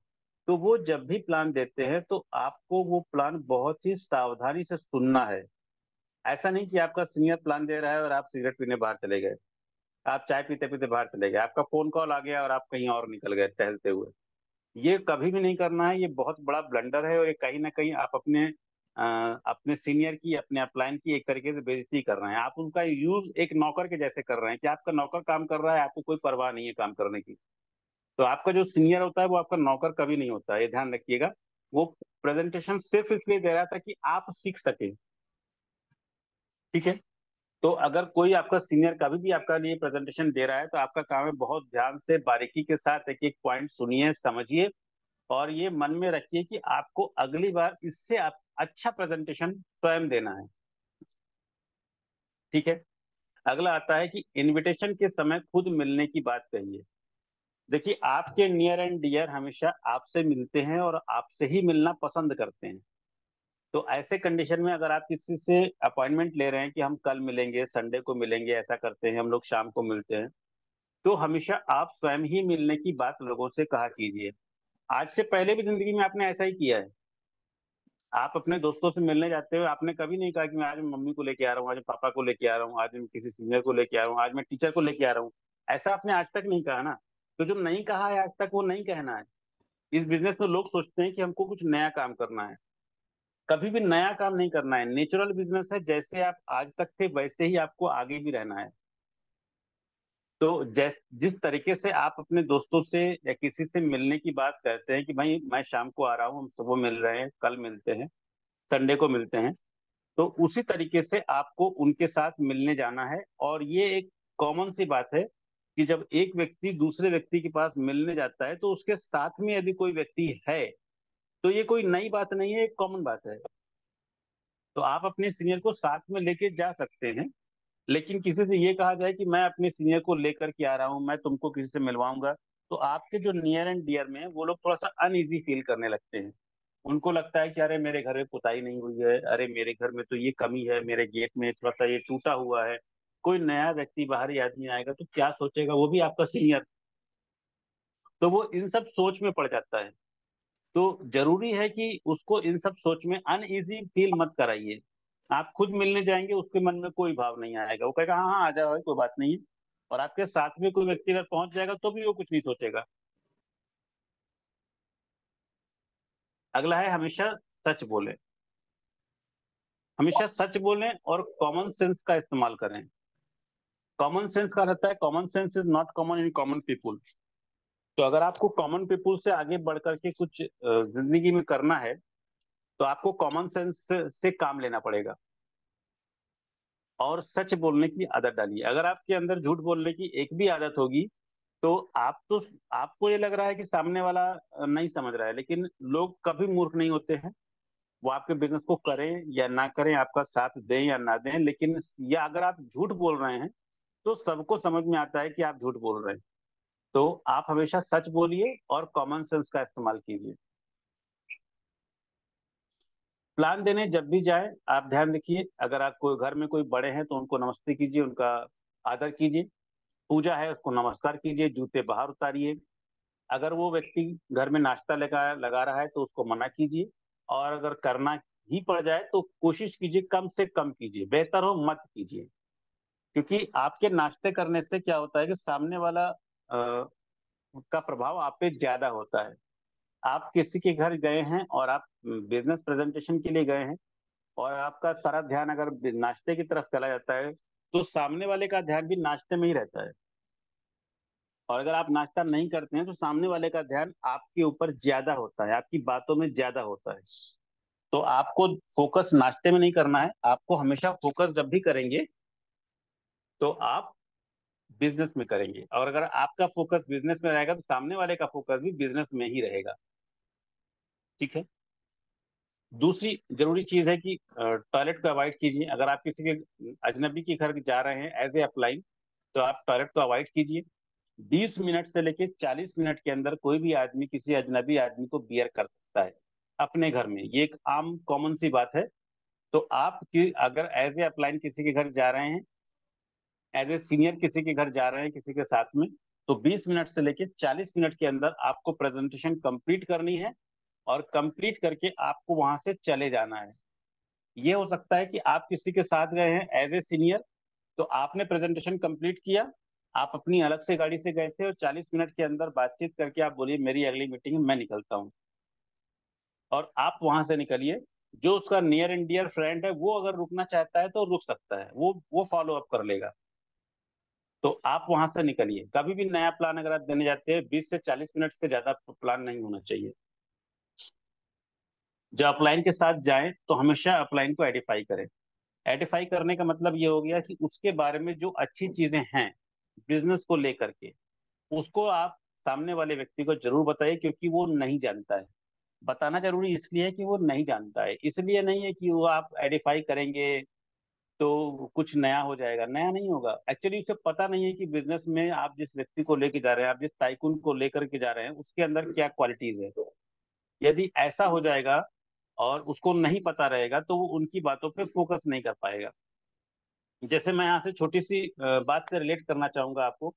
तो वो जब भी प्लान देते हैं तो आपको वो प्लान बहुत ही सावधानी से सुनना है। ऐसा नहीं कि आपका सीनियर प्लान दे रहा है और आप सिगरेट पीने बाहर चले गए, आप चाय पीते पीते बाहर चले गए, आपका फोन कॉल आ गया और आप कहीं और निकल गए टहलते हुए। ये कभी भी नहीं करना है, ये बहुत बड़ा ब्लंडर है और ये कहीं ना कहीं आप अपने सीनियर की, अपने अपलाइन की एक तरीके से बेइज्जती कर रहे हैं। आप उनका यूज एक नौकर के जैसे कर रहे हैं कि आपका नौकर काम कर रहा है, आपको कोई परवाह नहीं है काम करने की। तो आपका जो सीनियर होता है वो आपका नौकर कभी नहीं होता है, ये ध्यान रखिएगा। वो प्रेजेंटेशन सिर्फ इसलिए दे रहा था कि आप सीख सके। ठीक है। तो अगर कोई आपका सीनियर कभी भी आपका लिए प्रेजेंटेशन दे रहा है तो आपका काम है बहुत ध्यान से बारीकी के साथ एक एक पॉइंट सुनिए, समझिए, और ये मन में रखिए कि आपको अगली बार इससे आप अच्छा प्रेजेंटेशन स्वयं देना है। ठीक है। अगला आता है कि इनविटेशन के समय खुद मिलने की बात कहिए। देखिए, आपके नियर एंड डियर हमेशा आपसे मिलते हैं और आपसे ही मिलना पसंद करते हैं। तो ऐसे कंडीशन में अगर आप किसी से अपॉइंटमेंट ले रहे हैं कि हम कल मिलेंगे, संडे को मिलेंगे, ऐसा करते हैं हम लोग, शाम को मिलते हैं, तो हमेशा आप स्वयं ही मिलने की बात लोगों से कहा कीजिए। आज से पहले भी जिंदगी में आपने ऐसा ही किया है। आप अपने दोस्तों से मिलने जाते हो, आपने कभी नहीं कहा कि मैं आज मम्मी को लेके आ रहा हूँ, आज मैं पापा को लेके आ रहा हूँ, आज मैं किसी सीनियर को लेके आ रहा हूँ, आज मैं टीचर को लेके आ रहा हूँ। ऐसा आपने आज तक नहीं कहा ना। तो जो नहीं कहा है आज तक वो नहीं कहना है। इस बिजनेस में लोग सोचते हैं कि हमको कुछ नया काम करना है। कभी भी नया काम नहीं करना है, नेचुरल बिजनेस है, जैसे आप आज तक थे वैसे ही आपको आगे भी रहना है। तो जिस तरीके से आप अपने दोस्तों से या किसी से मिलने की बात करते हैं कि भाई मैं शाम को आ रहा हूँ, हम सुबह मिल रहे हैं, कल मिलते हैं, संडे को मिलते हैं, तो उसी तरीके से आपको उनके साथ मिलने जाना है। और ये एक कॉमन सी बात है कि जब एक व्यक्ति दूसरे व्यक्ति के पास मिलने जाता है तो उसके साथ में यदि कोई व्यक्ति है तो ये कोई नई बात नहीं है, एक कॉमन बात है। तो आप अपने सीनियर को साथ में लेके जा सकते हैं। लेकिन किसी से ये कहा जाए कि मैं अपने सीनियर को लेकर के आ रहा हूँ, मैं तुमको किसी से मिलवाऊंगा, तो आपके जो नियर एंड डियर में हैं, वो लोग थोड़ा सा अनईजी फील करने लगते हैं। उनको लगता है कि अरे मेरे घर में पुताई नहीं हुई है, अरे मेरे घर में तो ये कमी है, मेरे गेट में थोड़ा सा ये टूटा हुआ है। कोई नया व्यक्ति, बाहरी आदमी आएगा तो क्या सोचेगा, वो भी आपका सीनियर। तो वो इन सब सोच में पड़ जाता है। तो जरूरी है कि उसको इन सब सोच में अनईजी फील मत कराइए। आप खुद मिलने जाएंगे, उसके मन में कोई भाव नहीं आएगा, वो कहेगा हाँ हाँ आ जाओ भाई, कोई बात नहीं है। और आपके साथ में कोई व्यक्ति अगर पहुंच जाएगा तो भी वो कुछ नहीं सोचेगा। अगला है हमेशा सच बोलें। हमेशा सच बोलें और कॉमन सेंस का इस्तेमाल करें। कॉमन सेंस का रहता है, common sense is not common in common people. तो अगर आपको कॉमन पीपुल से आगे बढ़ करके कुछ जिंदगी में करना है, तो आपको कॉमन सेंस से काम लेना पड़ेगा और सच बोलने की आदत डालिए। अगर आपके अंदर झूठ बोलने की एक भी आदत होगी, तो आपको ये लग रहा है कि सामने वाला नहीं समझ रहा है, लेकिन लोग कभी मूर्ख नहीं होते हैं। वो आपके बिजनेस को करें या ना करें, आपका साथ दें या ना दें, लेकिन या अगर आप झूठ बोल रहे हैं तो सबको समझ में आता है कि आप झूठ बोल रहे हैं। तो आप हमेशा सच बोलिए और कॉमन सेंस का इस्तेमाल कीजिए। प्लान देने जब भी जाए आप ध्यान रखिए, अगर आप कोई घर में कोई बड़े हैं तो उनको नमस्ते कीजिए, उनका आदर कीजिए। पूजा है उसको नमस्कार कीजिए, जूते बाहर उतारिए। अगर वो व्यक्ति घर में नाश्ता लगा लगा रहा है तो उसको मना कीजिए। और अगर करना ही पड़ जाए तो कोशिश कीजिए कम से कम कीजिए, बेहतर हो मत कीजिए। क्योंकि आपके नाश्ते करने से क्या होता है कि सामने वाला का प्रभाव आप पे ज्यादा होता है। आप किसी के घर गए हैं और आप बिजनेस प्रेजेंटेशन के लिए गए हैं, और आपका सारा ध्यान अगर नाश्ते की तरफ चला जाता है, तो सामने वाले का ध्यान भी नाश्ते में ही रहता है। और अगर आप नाश्ता नहीं करते हैं तो सामने वाले का ध्यान आपके ऊपर ज्यादा होता है, आपकी बातों में ज्यादा होता है। तो आपको फोकस नाश्ते में नहीं करना है, आपको हमेशा फोकस जब भी करेंगे तो आप बिजनेस में करेंगे। और अगर आपका फोकस बिजनेस में रहेगा तो सामने वाले का फोकस भी बिजनेस में ही रहेगा। ठीक है। दूसरी जरूरी चीज है कि टॉयलेट को अवॉइड कीजिए। अगर आप किसी के अजनबी के घर जा रहे हैं एज ए अप्लाई, तो आप टॉयलेट को अवॉइड कीजिए। 20 मिनट से लेके 40 मिनट के अंदर कोई भी आदमी किसी अजनबी आदमी को बियर कर सकता है अपने घर में, ये एक आम कॉमन सी बात है। तो आप कि अगर एज ए अप्लाइन किसी के घर जा रहे हैं, एज ए सीनियर किसी के घर जा रहे हैं किसी के साथ में, तो 20 मिनट से लेके 40 मिनट के अंदर आपको प्रेजेंटेशन कंप्लीट करनी है। और कंप्लीट करके आपको वहां से चले जाना है। ये हो सकता है कि आप किसी के साथ गए हैं एज ए सीनियर, तो आपने प्रेजेंटेशन कंप्लीट किया, आप अपनी अलग से गाड़ी से गए थे और 40 मिनट के अंदर बातचीत करके आप बोलिए मेरी अगली मीटिंग में मैं निकलता हूँ, और आप वहां से निकलिए। जो उसका नियर एंड डियर फ्रेंड है वो अगर रुकना चाहता है तो रुक सकता है, वो फॉलो अप कर लेगा। तो आप वहां से निकलिए। कभी भी नया प्लान अगर आप देने जाते हैं 20 से 40 मिनट से ज्यादा प्लान नहीं होना चाहिए। जब अपलाइन के साथ जाएं तो हमेशा अपलाइन को एडिफाई करें। एडिफाई करने का मतलब ये हो गया कि उसके बारे में जो अच्छी चीजें हैं बिजनेस को लेकर के, उसको आप सामने वाले व्यक्ति को जरूर बताइए, क्योंकि वो नहीं जानता है। बताना जरूरी इसलिए है कि वो नहीं जानता है, इसलिए नहीं है कि वो आप एडिफाई करेंगे तो कुछ नया हो जाएगा। नया नहीं होगा, एक्चुअली उसे पता नहीं है कि बिजनेस में आप जिस व्यक्ति को लेके जा रहे हैं, आप जिस टाइकून को लेकर के जा रहे हैं, उसके अंदर क्या क्वालिटीज है। यदि ऐसा हो जाएगा और उसको नहीं पता रहेगा तो वो उनकी बातों पे फोकस नहीं कर पाएगा। जैसे मैं यहाँ से छोटी सी बात से रिलेट करना चाहूंगा आपको।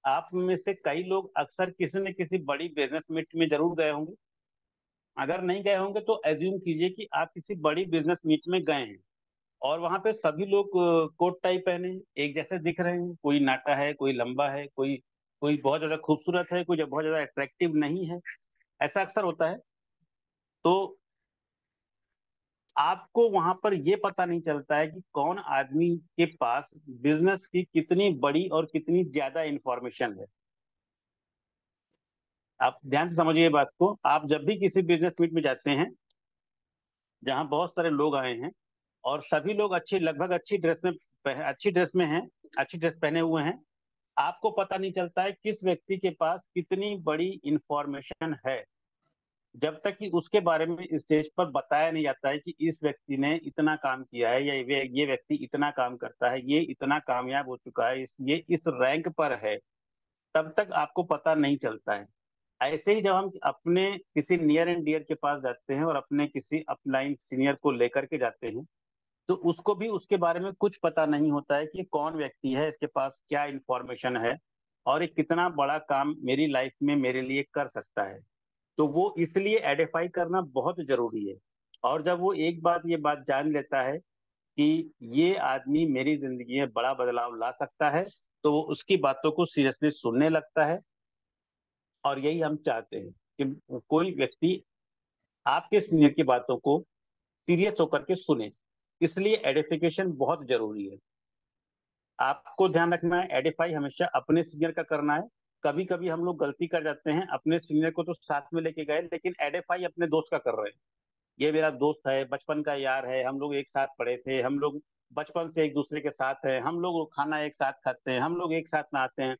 आप में से कई लोग अक्सर किसी न किसी बड़ी बिजनेस मीट में जरूर गए होंगे। अगर नहीं गए होंगे तो एज्यूम कीजिए कि आप किसी बड़ी बिजनेस मीट में गए हैं, और वहां पे सभी लोग कोट टाई पहने हैं, एक जैसे दिख रहे हैं। कोई नाटा है, कोई लंबा है, कोई कोई बहुत ज्यादा खूबसूरत है, कोई जो बहुत ज्यादा अट्रैक्टिव नहीं है। ऐसा अक्सर होता है। तो आपको वहां पर ये पता नहीं चलता है कि कौन आदमी के पास बिजनेस की कितनी बड़ी और कितनी ज्यादा इंफॉर्मेशन है। आप ध्यान से समझिए बात को। आप जब भी किसी बिजनेस मीट में जाते हैं जहां बहुत सारे लोग आए हैं और सभी लोग अच्छी लगभग अच्छी ड्रेस में हैं, अच्छी ड्रेस पहने हुए हैं, आपको पता नहीं चलता है किस व्यक्ति के पास कितनी बड़ी इंफॉर्मेशन है, जब तक कि उसके बारे में स्टेज पर बताया नहीं जाता है कि इस व्यक्ति ने इतना काम किया है, या ये व्यक्ति इतना काम करता है, ये इतना कामयाब हो चुका है, ये इस रैंक पर है। तब तक आपको पता नहीं चलता है। ऐसे ही जब हम अपने किसी नियर एंड डियर के पास जाते हैं और अपने किसी अपलाइन सीनियर को लेकर के जाते हैं, तो उसको भी उसके बारे में कुछ पता नहीं होता है कि ये कौन व्यक्ति है, इसके पास क्या इंफॉर्मेशन है, और ये कितना बड़ा काम मेरी लाइफ में मेरे लिए कर सकता है। तो वो इसलिए आइडेंटिफाई करना बहुत जरूरी है। और जब वो एक बात ये बात जान लेता है कि ये आदमी मेरी जिंदगी में बड़ा बदलाव ला सकता है, तो वो उसकी बातों को सीरियसली सुनने लगता है। और यही हम चाहते हैं कि कोई व्यक्ति आपके सीनियर की बातों को सीरियस होकर के सुने। इसलिए एडिफिकेशन बहुत जरूरी है। आपको ध्यान रखना है, एडिफाई हमेशा अपने सीनियर का करना है। कभी कभी हम लोग गलती कर जाते हैं, अपने सीनियर को तो साथ में लेके गए लेकिन एडिफाई अपने दोस्त का कर रहे हैं। ये मेरा दोस्त है, बचपन का यार है, हम लोग एक साथ पढ़े थे, हम लोग बचपन से एक दूसरे के साथ हैं, हम लोग खाना एक साथ खाते हैं, हम लोग एक साथ नहाते हैं।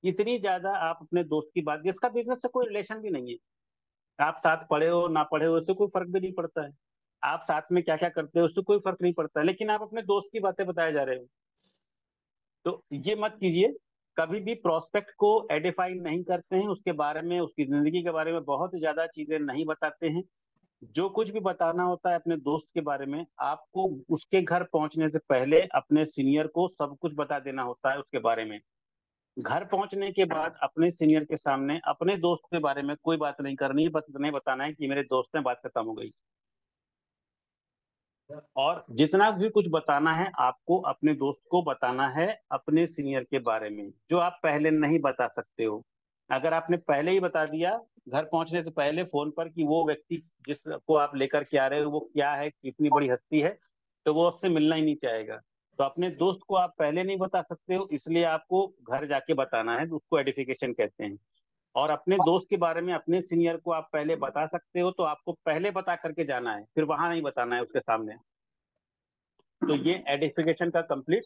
इतनी ज्यादा आप अपने दोस्त की बात, जिसका बिजनेस से कोई रिलेशन भी नहीं है, आप साथ पढ़े हो ना पढ़े हो उससे कोई फर्क भी नहीं पड़ता है, आप साथ में क्या क्या करते हो उससे कोई फर्क नहीं पड़ता है, लेकिन आप अपने दोस्त की बातें बताए जा रहे हो। तो ये मत कीजिए। कभी भी प्रोस्पेक्ट को एडिफाई नहीं करते हैं, उसके बारे में, उसकी जिंदगी के बारे में बहुत ज्यादा चीजें नहीं बताते हैं। जो कुछ भी बताना होता है अपने दोस्त के बारे में, आपको उसके घर पहुंचने से पहले अपने सीनियर को सब कुछ बता देना होता है उसके बारे में। घर पहुंचने के बाद अपने सीनियर के सामने अपने दोस्त के बारे में कोई बात नहीं करनी है, बस इतना ही बताना है कि मेरे दोस्त ने बात खत्म हो गई। और जितना भी कुछ बताना है आपको अपने दोस्त को बताना है अपने सीनियर के बारे में, जो आप पहले नहीं बता सकते हो। अगर आपने पहले ही बता दिया घर पहुंचने से पहले फोन पर कि वो व्यक्ति जिसको आप लेकर के आ रहे हो वो क्या है, कितनी बड़ी हस्ती है, तो वो आपसे मिलना ही नहीं चाहेगा। तो अपने दोस्त को आप पहले नहीं बता सकते हो, इसलिए आपको घर जाके बताना है, उसको एडिफिकेशन कहते हैं। और अपने दोस्त के बारे में अपने सीनियर को आप पहले बता सकते हो, तो आपको पहले बता करके जाना है, फिर वहां नहीं बताना है उसके सामने। तो ये एडिफिकेशन का कंप्लीट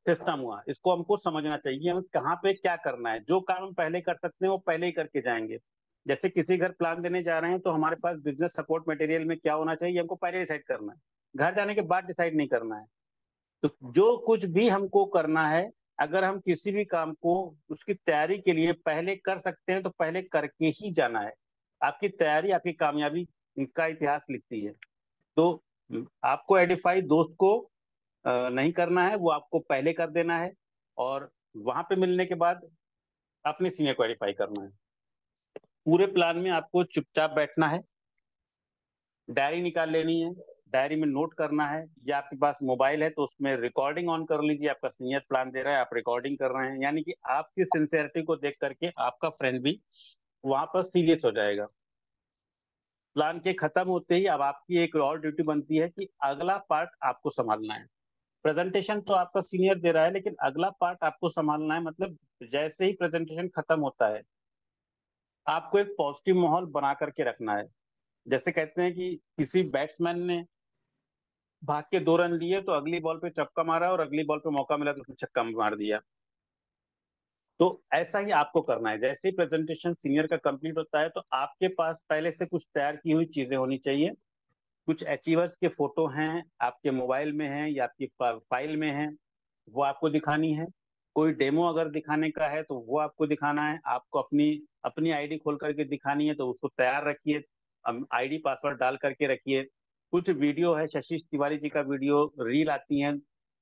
सिस्टम हुआ, इसको हमको समझना चाहिए हमें कहाँ पे क्या करना है। जो काम हम पहले कर सकते हैं वो पहले ही करके जाएंगे। जैसे किसी घर प्लान देने जा रहे हैं तो हमारे पास बिजनेस सपोर्ट मटेरियल में क्या होना चाहिए हमको पहले डिसाइड करना है, घर जाने के बाद डिसाइड नहीं करना है। तो जो कुछ भी हमको करना है, अगर हम किसी भी काम को उसकी तैयारी के लिए पहले कर सकते हैं तो पहले करके ही जाना है। आपकी तैयारी आपकी कामयाबी का इतिहास लिखती है। तो आपको एडिफाई दोस्त को नहीं करना है, वो आपको पहले कर देना है। और वहां पे मिलने के बाद अपने सीनियर को वेरीफाई करना है। पूरे प्लान में आपको चुपचाप बैठना है, डायरी निकाल लेनी है, डायरी में नोट करना है, या आपके पास मोबाइल है तो उसमें रिकॉर्डिंग ऑन कर लीजिए। आपका सीनियर प्लान दे रहा है, आप रिकॉर्डिंग कर रहे हैं, यानी कि आपकी सिंसियरिटी को देख करके आपका फ्रेंड भी वहां पर सीरियस हो जाएगा। प्लान के खत्म होते ही अब आपकी एक और ड्यूटी बनती है कि अगला पार्ट आपको संभालना है। प्रेजेंटेशन तो आपका सीनियर दे रहा है लेकिन अगला पार्ट आपको संभालना है। मतलब जैसे ही प्रेजेंटेशन खत्म होता है आपको एक पॉजिटिव माहौल बना करके रखना है। जैसे कहते हैं कि किसी बैट्समैन ने भाग के 2 रन लिए तो अगली बॉल पे चौका मारा और अगली बॉल पे मौका मिला तो उसने छक्का मार दिया। तो ऐसा ही आपको करना है। जैसे ही प्रेजेंटेशन सीनियर का कंप्लीट होता है तो आपके पास पहले से कुछ तैयार की हुई चीजें होनी चाहिए। कुछ अचीवर्स के फोटो हैं आपके मोबाइल में हैं या आपकी फाइल में हैं, वो आपको दिखानी है। कोई डेमो अगर दिखाने का है तो वो आपको दिखाना है। आपको अपनी अपनी आईडी खोल करके दिखानी है तो उसको तैयार रखिए, आईडी पासवर्ड डाल करके रखिए। कुछ वीडियो है, शशि तिवारी जी का वीडियो रील आती है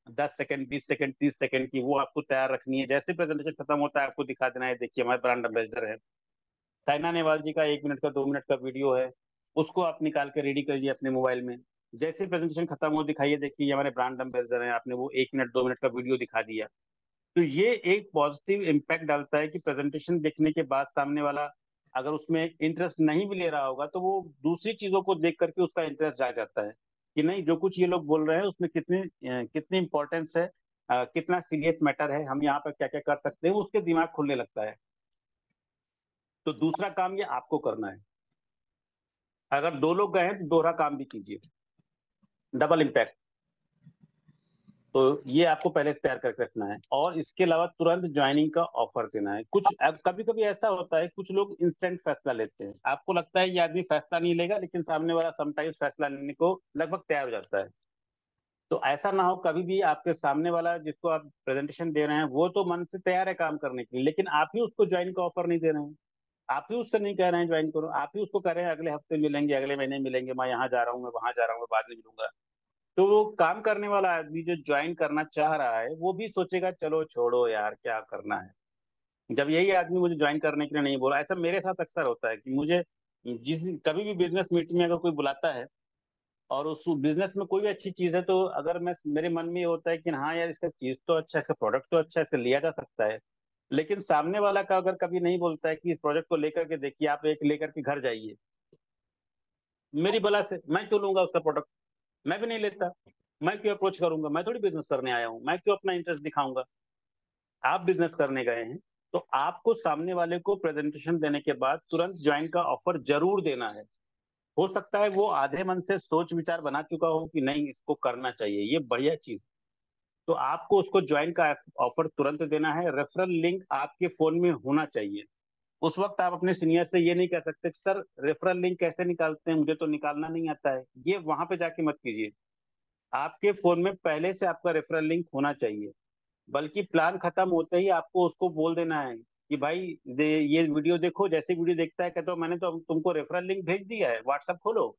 10 सेकंड 20 सेकंड 30 सेकंड की, वो आपको तैयार रखनी है। जैसे प्रेजेंटेशन खत्म होता है आपको दिखा देना है, देखिए हमारे ब्रांड एम्बेसडर है। साइना नेहवाल जी का 1 मिनट का 2 मिनट का वीडियो है, उसको आप निकाल के रेडी करिए अपने मोबाइल में। जैसे प्रेजेंटेशन खत्म हो दिखाइए, देखिए ये हमारे ब्रांड एम्बेसडर हैं, आपने वो 1 मिनट 2 मिनट का वीडियो दिखा दिया। तो ये एक पॉजिटिव इम्पैक्ट डालता है कि प्रेजेंटेशन देखने के बाद सामने वाला अगर उसमें इंटरेस्ट नहीं भी ले रहा होगा तो वो दूसरी चीजों को देख करके उसका इंटरेस्ट जाग जाता है कि नहीं, जो कुछ ये लोग बोल रहे हैं उसमें कितनी कितनी इंपॉर्टेंस है, कितना सीरियस मैटर है, हम यहाँ पर क्या क्या कर सकते हैं, उसके दिमाग खुलने लगता है। तो दूसरा काम ये आपको करना है। अगर 2 लोग गए हैं तो दोहरा काम भी कीजिए, डबल इम्पैक्ट। तो ये आपको पहले से तैयार करके रखना है। और इसके अलावा तुरंत ज्वाइनिंग का ऑफर देना है। कुछ कभी कभी ऐसा होता है कुछ लोग इंस्टेंट फैसला लेते हैं, आपको लगता है ये आदमी फैसला नहीं लेगा लेकिन सामने वाला समटाइम्स फैसला लेने को लगभग तैयार हो जाता है। तो ऐसा ना हो कभी भी, आपके सामने वाला जिसको आप प्रेजेंटेशन दे रहे हैं वो तो मन से तैयार है काम करने के लिए, लेकिन आप ही उसको ज्वाइन का ऑफर नहीं दे रहे हैं। आप ही उससे नहीं कह रहे हैं ज्वाइन करो, आप ही उसको कह रहे हैं अगले हफ्ते मिलेंगे, अगले महीने मिलेंगे, मैं यहाँ जा रहा हूँ, मैं वहां जा रहा हूँ, मैं बाद में मिलूंगा। तो वो काम करने वाला आदमी जो ज्वाइन करना चाह रहा है वो भी सोचेगा चलो छोड़ो यार क्या करना है, जब यही आदमी मुझे ज्वाइन करने के लिए नहीं बोला। ऐसा मेरे साथ अक्सर होता है कि मुझे जिस कभी भी बिजनेस मीटिंग में अगर कोई बुलाता है और उस बिजनेस में कोई भी अच्छी चीज है तो अगर मैं, मेरे मन में ये होता है कि हाँ यार इसका चीज तो अच्छा है, इसका प्रोडक्ट तो अच्छा है, इसे लिया जा सकता है। लेकिन सामने वाला का अगर कभी नहीं बोलता है कि इस प्रोजेक्ट को लेकर के देखिए, आप एक लेकर के घर जाइए, मेरी बला से मैं क्यों लूंगा उसका प्रोडक्ट? मैं भी नहीं लेता। मैं क्यों अप्रोच करूंगा? मैं थोड़ी बिजनेस करने आया हूँ, मैं क्यों अपना इंटरेस्ट दिखाऊंगा? आप बिजनेस करने गए हैं, तो आपको सामने वाले को प्रेजेंटेशन देने के बाद तुरंत ज्वाइन का ऑफर जरूर देना है। हो सकता है वो आधे मन से सोच विचार बना चुका हो कि नहीं इसको करना चाहिए, ये बढ़िया चीज, तो आपको उसको ज्वाइन का ऑफर तुरंत देना है। रेफरल लिंक आपके फोन में होना चाहिए। उस वक्त आप अपने सीनियर से ये नहीं कह सकते कि सर रेफरल लिंक कैसे निकालते हैं, मुझे तो निकालना नहीं आता है। ये वहां पे जाके मत कीजिए। आपके फोन में पहले से आपका रेफरल लिंक होना चाहिए। बल्कि प्लान खत्म होते ही आपको उसको बोल देना है कि भाई ये वीडियो देखो, जैसे वीडियो देखता है कहते हो मैंने तो तुमको रेफरल लिंक भेज दिया है, व्हाट्सएप खोलो,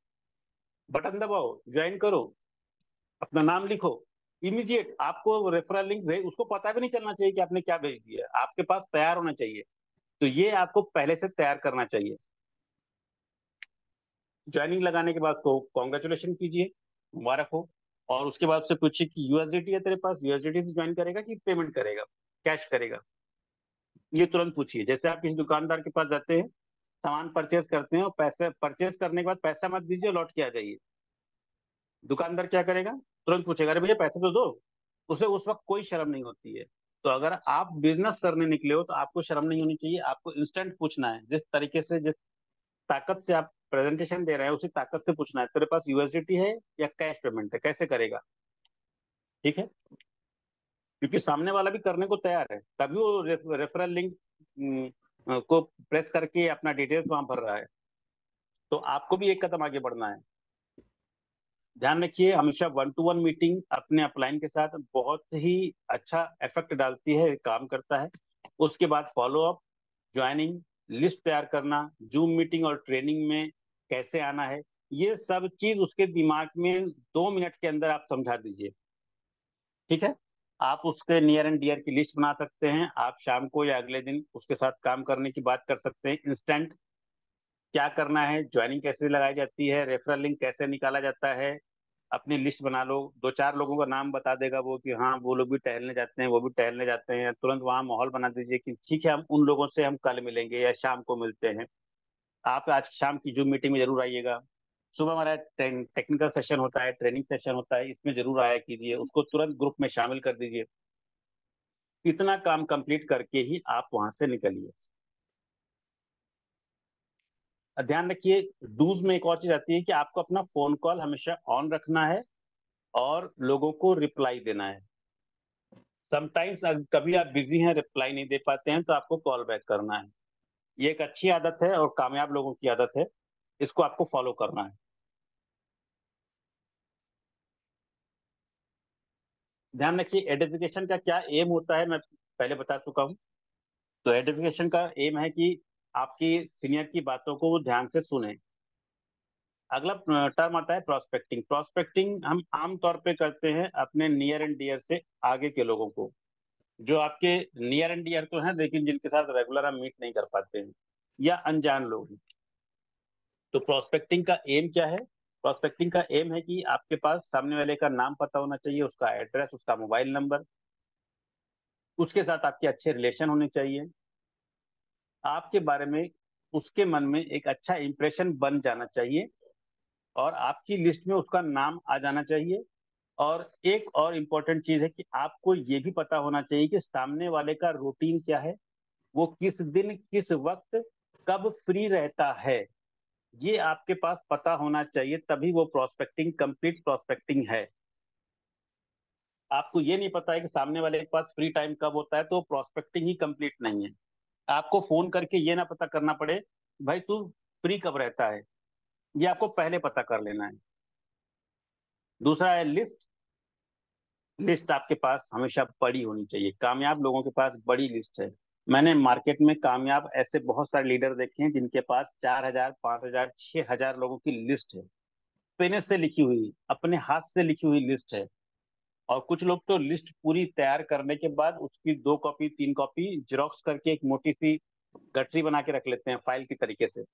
बटन दबाओ, ज्वाइन करो, अपना नाम लिखो। इमीडिएट आपको रेफरल लिंक भेज, उसको पता भी नहीं चलना चाहिए कि आपने क्या भेज दिया, आपके पास तैयार होना चाहिए। तो ये आपको पहले से तैयार करना चाहिए। ज्वाइनिंग लगाने के बाद को कॉन्ग्रेचुलेशन कीजिए, मुबारक हो। और उसके बाद से पूछिए कि यूएसडीटी है तेरे पास, यूएसडीटी से ज्वाइन करेगा कि पेमेंट करेगा, कैश करेगा। ये तुरंत पूछिए। जैसे आप किसी दुकानदार के पास जाते हैं, सामान परचेज करते हैं और पैसे परचेज करने के बाद पैसा मत दीजिए, लौट के आ जाइए। दुकानदार क्या करेगा? तुरंत पूछेगा अरे भैया पैसे तो दो। उसे उस वक्त कोई शर्म नहीं होती है। तो अगर आप बिजनेस करने निकले हो तो आपको शर्म नहीं होनी चाहिए, आपको इंस्टेंट पूछना है। जिस तरीके से, जिस ताकत से आप प्रेजेंटेशन दे रहे हैं, उसी ताकत से पूछना है तेरे पास यूएसडीटी है या कैश पेमेंट है, कैसे करेगा। ठीक है? क्योंकि सामने वाला भी करने को तैयार है, तभी वो रेफरल लिंक को प्रेस करके अपना डिटेल्स वहां भर रहा है। तो आपको भी एक कदम आगे बढ़ना है। ध्यान रखिए, हमेशा वन टू वन मीटिंग अपने अपलाइन के साथ बहुत ही अच्छा इफेक्ट डालती है, काम करता है। उसके बाद फॉलो अप, ज्वाइनिंग, लिस्ट तैयार करना, जूम मीटिंग और ट्रेनिंग में कैसे आना है, ये सब चीज उसके दिमाग में 2 मिनट के अंदर आप समझा दीजिए। ठीक है? आप उसके नियर एंड डियर की लिस्ट बना सकते हैं। आप शाम को या अगले दिन उसके साथ काम करने की बात कर सकते हैं। इंस्टेंट क्या करना है, ज्वाइनिंग कैसे लगाई जाती है, रेफरल लिंक कैसे निकाला जाता है, अपनी लिस्ट बना लो। 2-4 लोगों का नाम बता देगा वो कि हाँ वो लोग भी टहलने जाते हैं, वो भी टहलने जाते हैं। तुरंत वहां माहौल बना दीजिए कि ठीक है हम उन लोगों से हम कल मिलेंगे या शाम को मिलते हैं। आप आज शाम की जूम मीटिंग में जरूर आइएगा। सुबह हमारा टेक्निकल सेशन होता है, ट्रेनिंग सेशन होता है, इसमें जरूर आया कीजिए, उसको तुरंत ग्रुप में शामिल कर दीजिए। इतना काम कंप्लीट करके ही आप वहां से निकलिए। ध्यान रखिए, डूज में एक और चीज आती है कि आपको अपना फोन कॉल हमेशा ऑन रखना है और लोगों को रिप्लाई देना है। समटाइम्स कभी आप बिजी हैं, रिप्लाई नहीं दे पाते हैं, तो आपको कॉल बैक करना है। ये एक अच्छी आदत है और कामयाब लोगों की आदत है, इसको आपको फॉलो करना है। ध्यान रखिए, एडिफिकेशन का क्या एम होता है, मैं पहले बता चुका हूँ। तो एडिफिकेशन का एम है कि आपकी सीनियर की बातों को वो ध्यान से सुने। अगला टर्म आता है प्रोस्पेक्टिंग। प्रोस्पेक्टिंग हम आम तौर पे करते हैं अपने नियर एंड डियर से आगे के लोगों को, जो आपके नियर एंड डियर तो हैं लेकिन जिनके साथ रेगुलर हम मीट नहीं कर पाते हैं, या अनजान लोग हैं। तो प्रोस्पेक्टिंग का एम क्या है? प्रोस्पेक्टिंग का एम है कि आपके पास सामने वाले का नाम पता होना चाहिए, उसका एड्रेस, उसका मोबाइल नंबर, उसके साथ आपके अच्छे रिलेशन होने चाहिए, आपके बारे में उसके मन में एक अच्छा इंप्रेशन बन जाना चाहिए, और आपकी लिस्ट में उसका नाम आ जाना चाहिए। और एक और इम्पोर्टेंट चीज है कि आपको ये भी पता होना चाहिए कि सामने वाले का रूटीन क्या है, वो किस दिन किस वक्त कब फ्री रहता है। ये आपके पास पता होना चाहिए, तभी वो प्रोस्पेक्टिंग कंप्लीट प्रोस्पेक्टिंग है। आपको ये नहीं पता है कि सामने वाले के पास फ्री टाइम कब होता है, तो प्रोस्पेक्टिंग ही कंप्लीट नहीं है। आपको फोन करके ये ना पता करना पड़े भाई तू फ्री कब रहता है, ये आपको पहले पता कर लेना है। दूसरा है लिस्ट। लिस्ट आपके पास हमेशा बड़ी होनी चाहिए, कामयाब लोगों के पास बड़ी लिस्ट है। मैंने मार्केट में कामयाब ऐसे बहुत सारे लीडर देखे हैं जिनके पास 4,000, 5,000, 6,000 लोगों की लिस्ट है। पेन से लिखी हुई, अपने हाथ से लिखी हुई लिस्ट है। और कुछ लोग तो लिस्ट पूरी तैयार करने के बाद उसकी 2 कॉपी 3 कॉपी जेरोक्स करके एक मोटी सी गठरी बना के रख लेते हैं फाइल की तरीके से।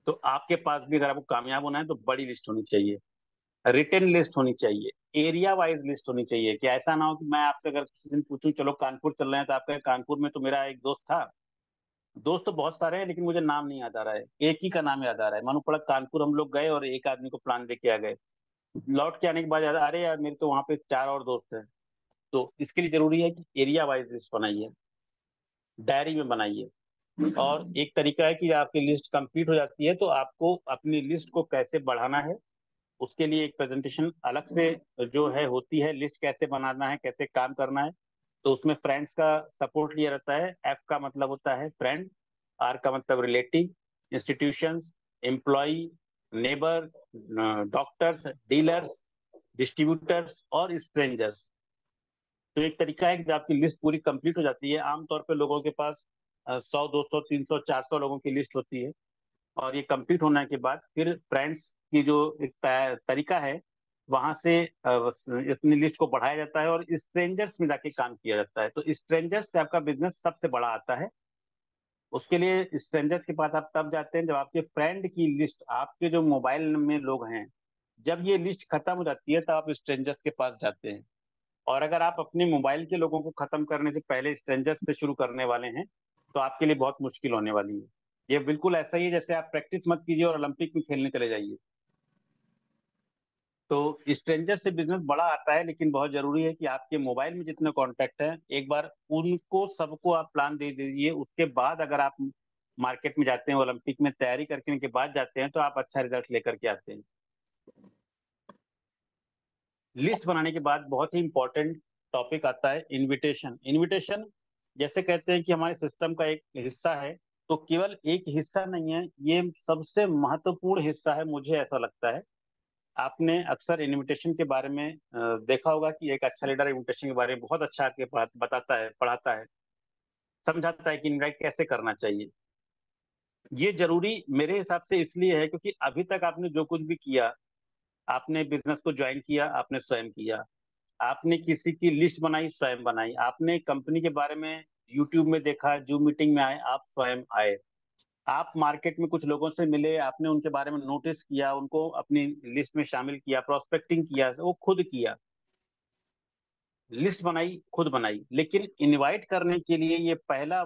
तो आपके पास भी अगर आपको कामयाब होना है तो बड़ी लिस्ट होनी चाहिए, रिटन लिस्ट होनी चाहिए, एरिया वाइज लिस्ट होनी चाहिए। कि ऐसा ना हो कि मैं आपसे अगर किसी दिन पूछूं चलो कानपुर चल रहे हैं, तो आपका कानपुर में तो मेरा एक दोस्त था, दोस्त तो बहुत सारे हैं लेकिन मुझे नाम नहीं याद आ रहा है, एक ही का नाम याद आ रहा है। मानो पड़ा कानपुर हम लोग गए और एक आदमी को प्लान लेके आ गए, लौट के आने के बाद याद आया, अरे यार मेरे तो वहां पे चार और दोस्त हैं। तो इसके लिए जरूरी है कि एरिया वाइज लिस्ट बनाइए, डायरी में बनाइए। और एक तरीका है कि आपकी लिस्ट कंप्लीट हो जाती है तो आपको अपनी लिस्ट को कैसे बढ़ाना है, उसके लिए एक प्रेजेंटेशन अलग से जो है होती है, लिस्ट कैसे बनाना है, कैसे काम करना है। तो उसमें फ्रेंड्स का सपोर्ट लिया रहता है। एफ का मतलब होता है फ्रेंड, आर का मतलब relative, institutions, employ, neighbour, doctors, dealers, distributors और स्ट्रेंजर्स। तो एक तरीका है कि जब आपकी लिस्ट पूरी कंप्लीट हो जाती है, आमतौर पर लोगों के पास 100, 200, 300, 400 लोगों की लिस्ट होती है। और ये कंप्लीट होने के बाद फिर फ्रेंड्स की जो एक तरीका है, वहां से अपनी लिस्ट को बढ़ाया जाता है और स्ट्रेंजर्स में जाके काम किया जाता है। तो स्ट्रेंजर्स से आपका बिजनेस सबसे बड़ा आता है। उसके लिए स्ट्रेंजर्स के पास आप तब जाते हैं जब आपके फ्रेंड की लिस्ट, आपके जो मोबाइल में लोग हैं, जब ये लिस्ट खत्म हो जाती है तब आप स्ट्रेंजर्स के पास जाते हैं। और अगर आप अपने मोबाइल के लोगों को खत्म करने से पहले स्ट्रेंजर्स से शुरू करने वाले हैं तो आपके लिए बहुत मुश्किल होने वाली है। ये बिल्कुल ऐसा ही है जैसे आप प्रैक्टिस मत कीजिए और ओलंपिक में खेलने चले जाइए। तो स्ट्रेंजर से बिजनेस बड़ा आता है, लेकिन बहुत जरूरी है कि आपके मोबाइल में जितने कॉन्टैक्ट हैं एक बार उनको सबको आप प्लान दे दीजिए। उसके बाद अगर आप मार्केट में जाते हैं, ओलंपिक में तैयारी करने के बाद जाते हैं, तो आप अच्छा रिजल्ट लेकर के आते हैं। लिस्ट बनाने के बाद बहुत ही इंपॉर्टेंट टॉपिक आता है इनविटेशन। इनविटेशन जैसे कहते हैं कि हमारे सिस्टम का एक हिस्सा है, तो केवल एक हिस्सा नहीं है, ये सबसे महत्वपूर्ण हिस्सा है, मुझे ऐसा लगता है। आपने अक्सर इनविटेशन के बारे में देखा होगा कि एक अच्छा लीडर इनविटेशन के बारे में बहुत अच्छा आके बताता है, पढ़ाता है, समझाता है कि इनवाइट कैसे करना चाहिए। ये जरूरी मेरे हिसाब से इसलिए है क्योंकि अभी तक आपने जो कुछ भी किया, आपने बिजनेस को ज्वाइन किया, आपने स्वयं किया। आपने किसी की लिस्ट बनाई, स्वयं बनाई। आपने कंपनी के बारे में यूट्यूब में देखा, जूम मीटिंग में आए, आप स्वयं आए। आप मार्केट में कुछ लोगों से मिले, आपने उनके बारे में नोटिस किया, उनको अपनी लिस्ट में शामिल किया, प्रोस्पेक्टिंग किया, वो खुद किया। लिस्ट बनाई, खुद बनाई। लेकिन इनवाइट करने के लिए ये पहला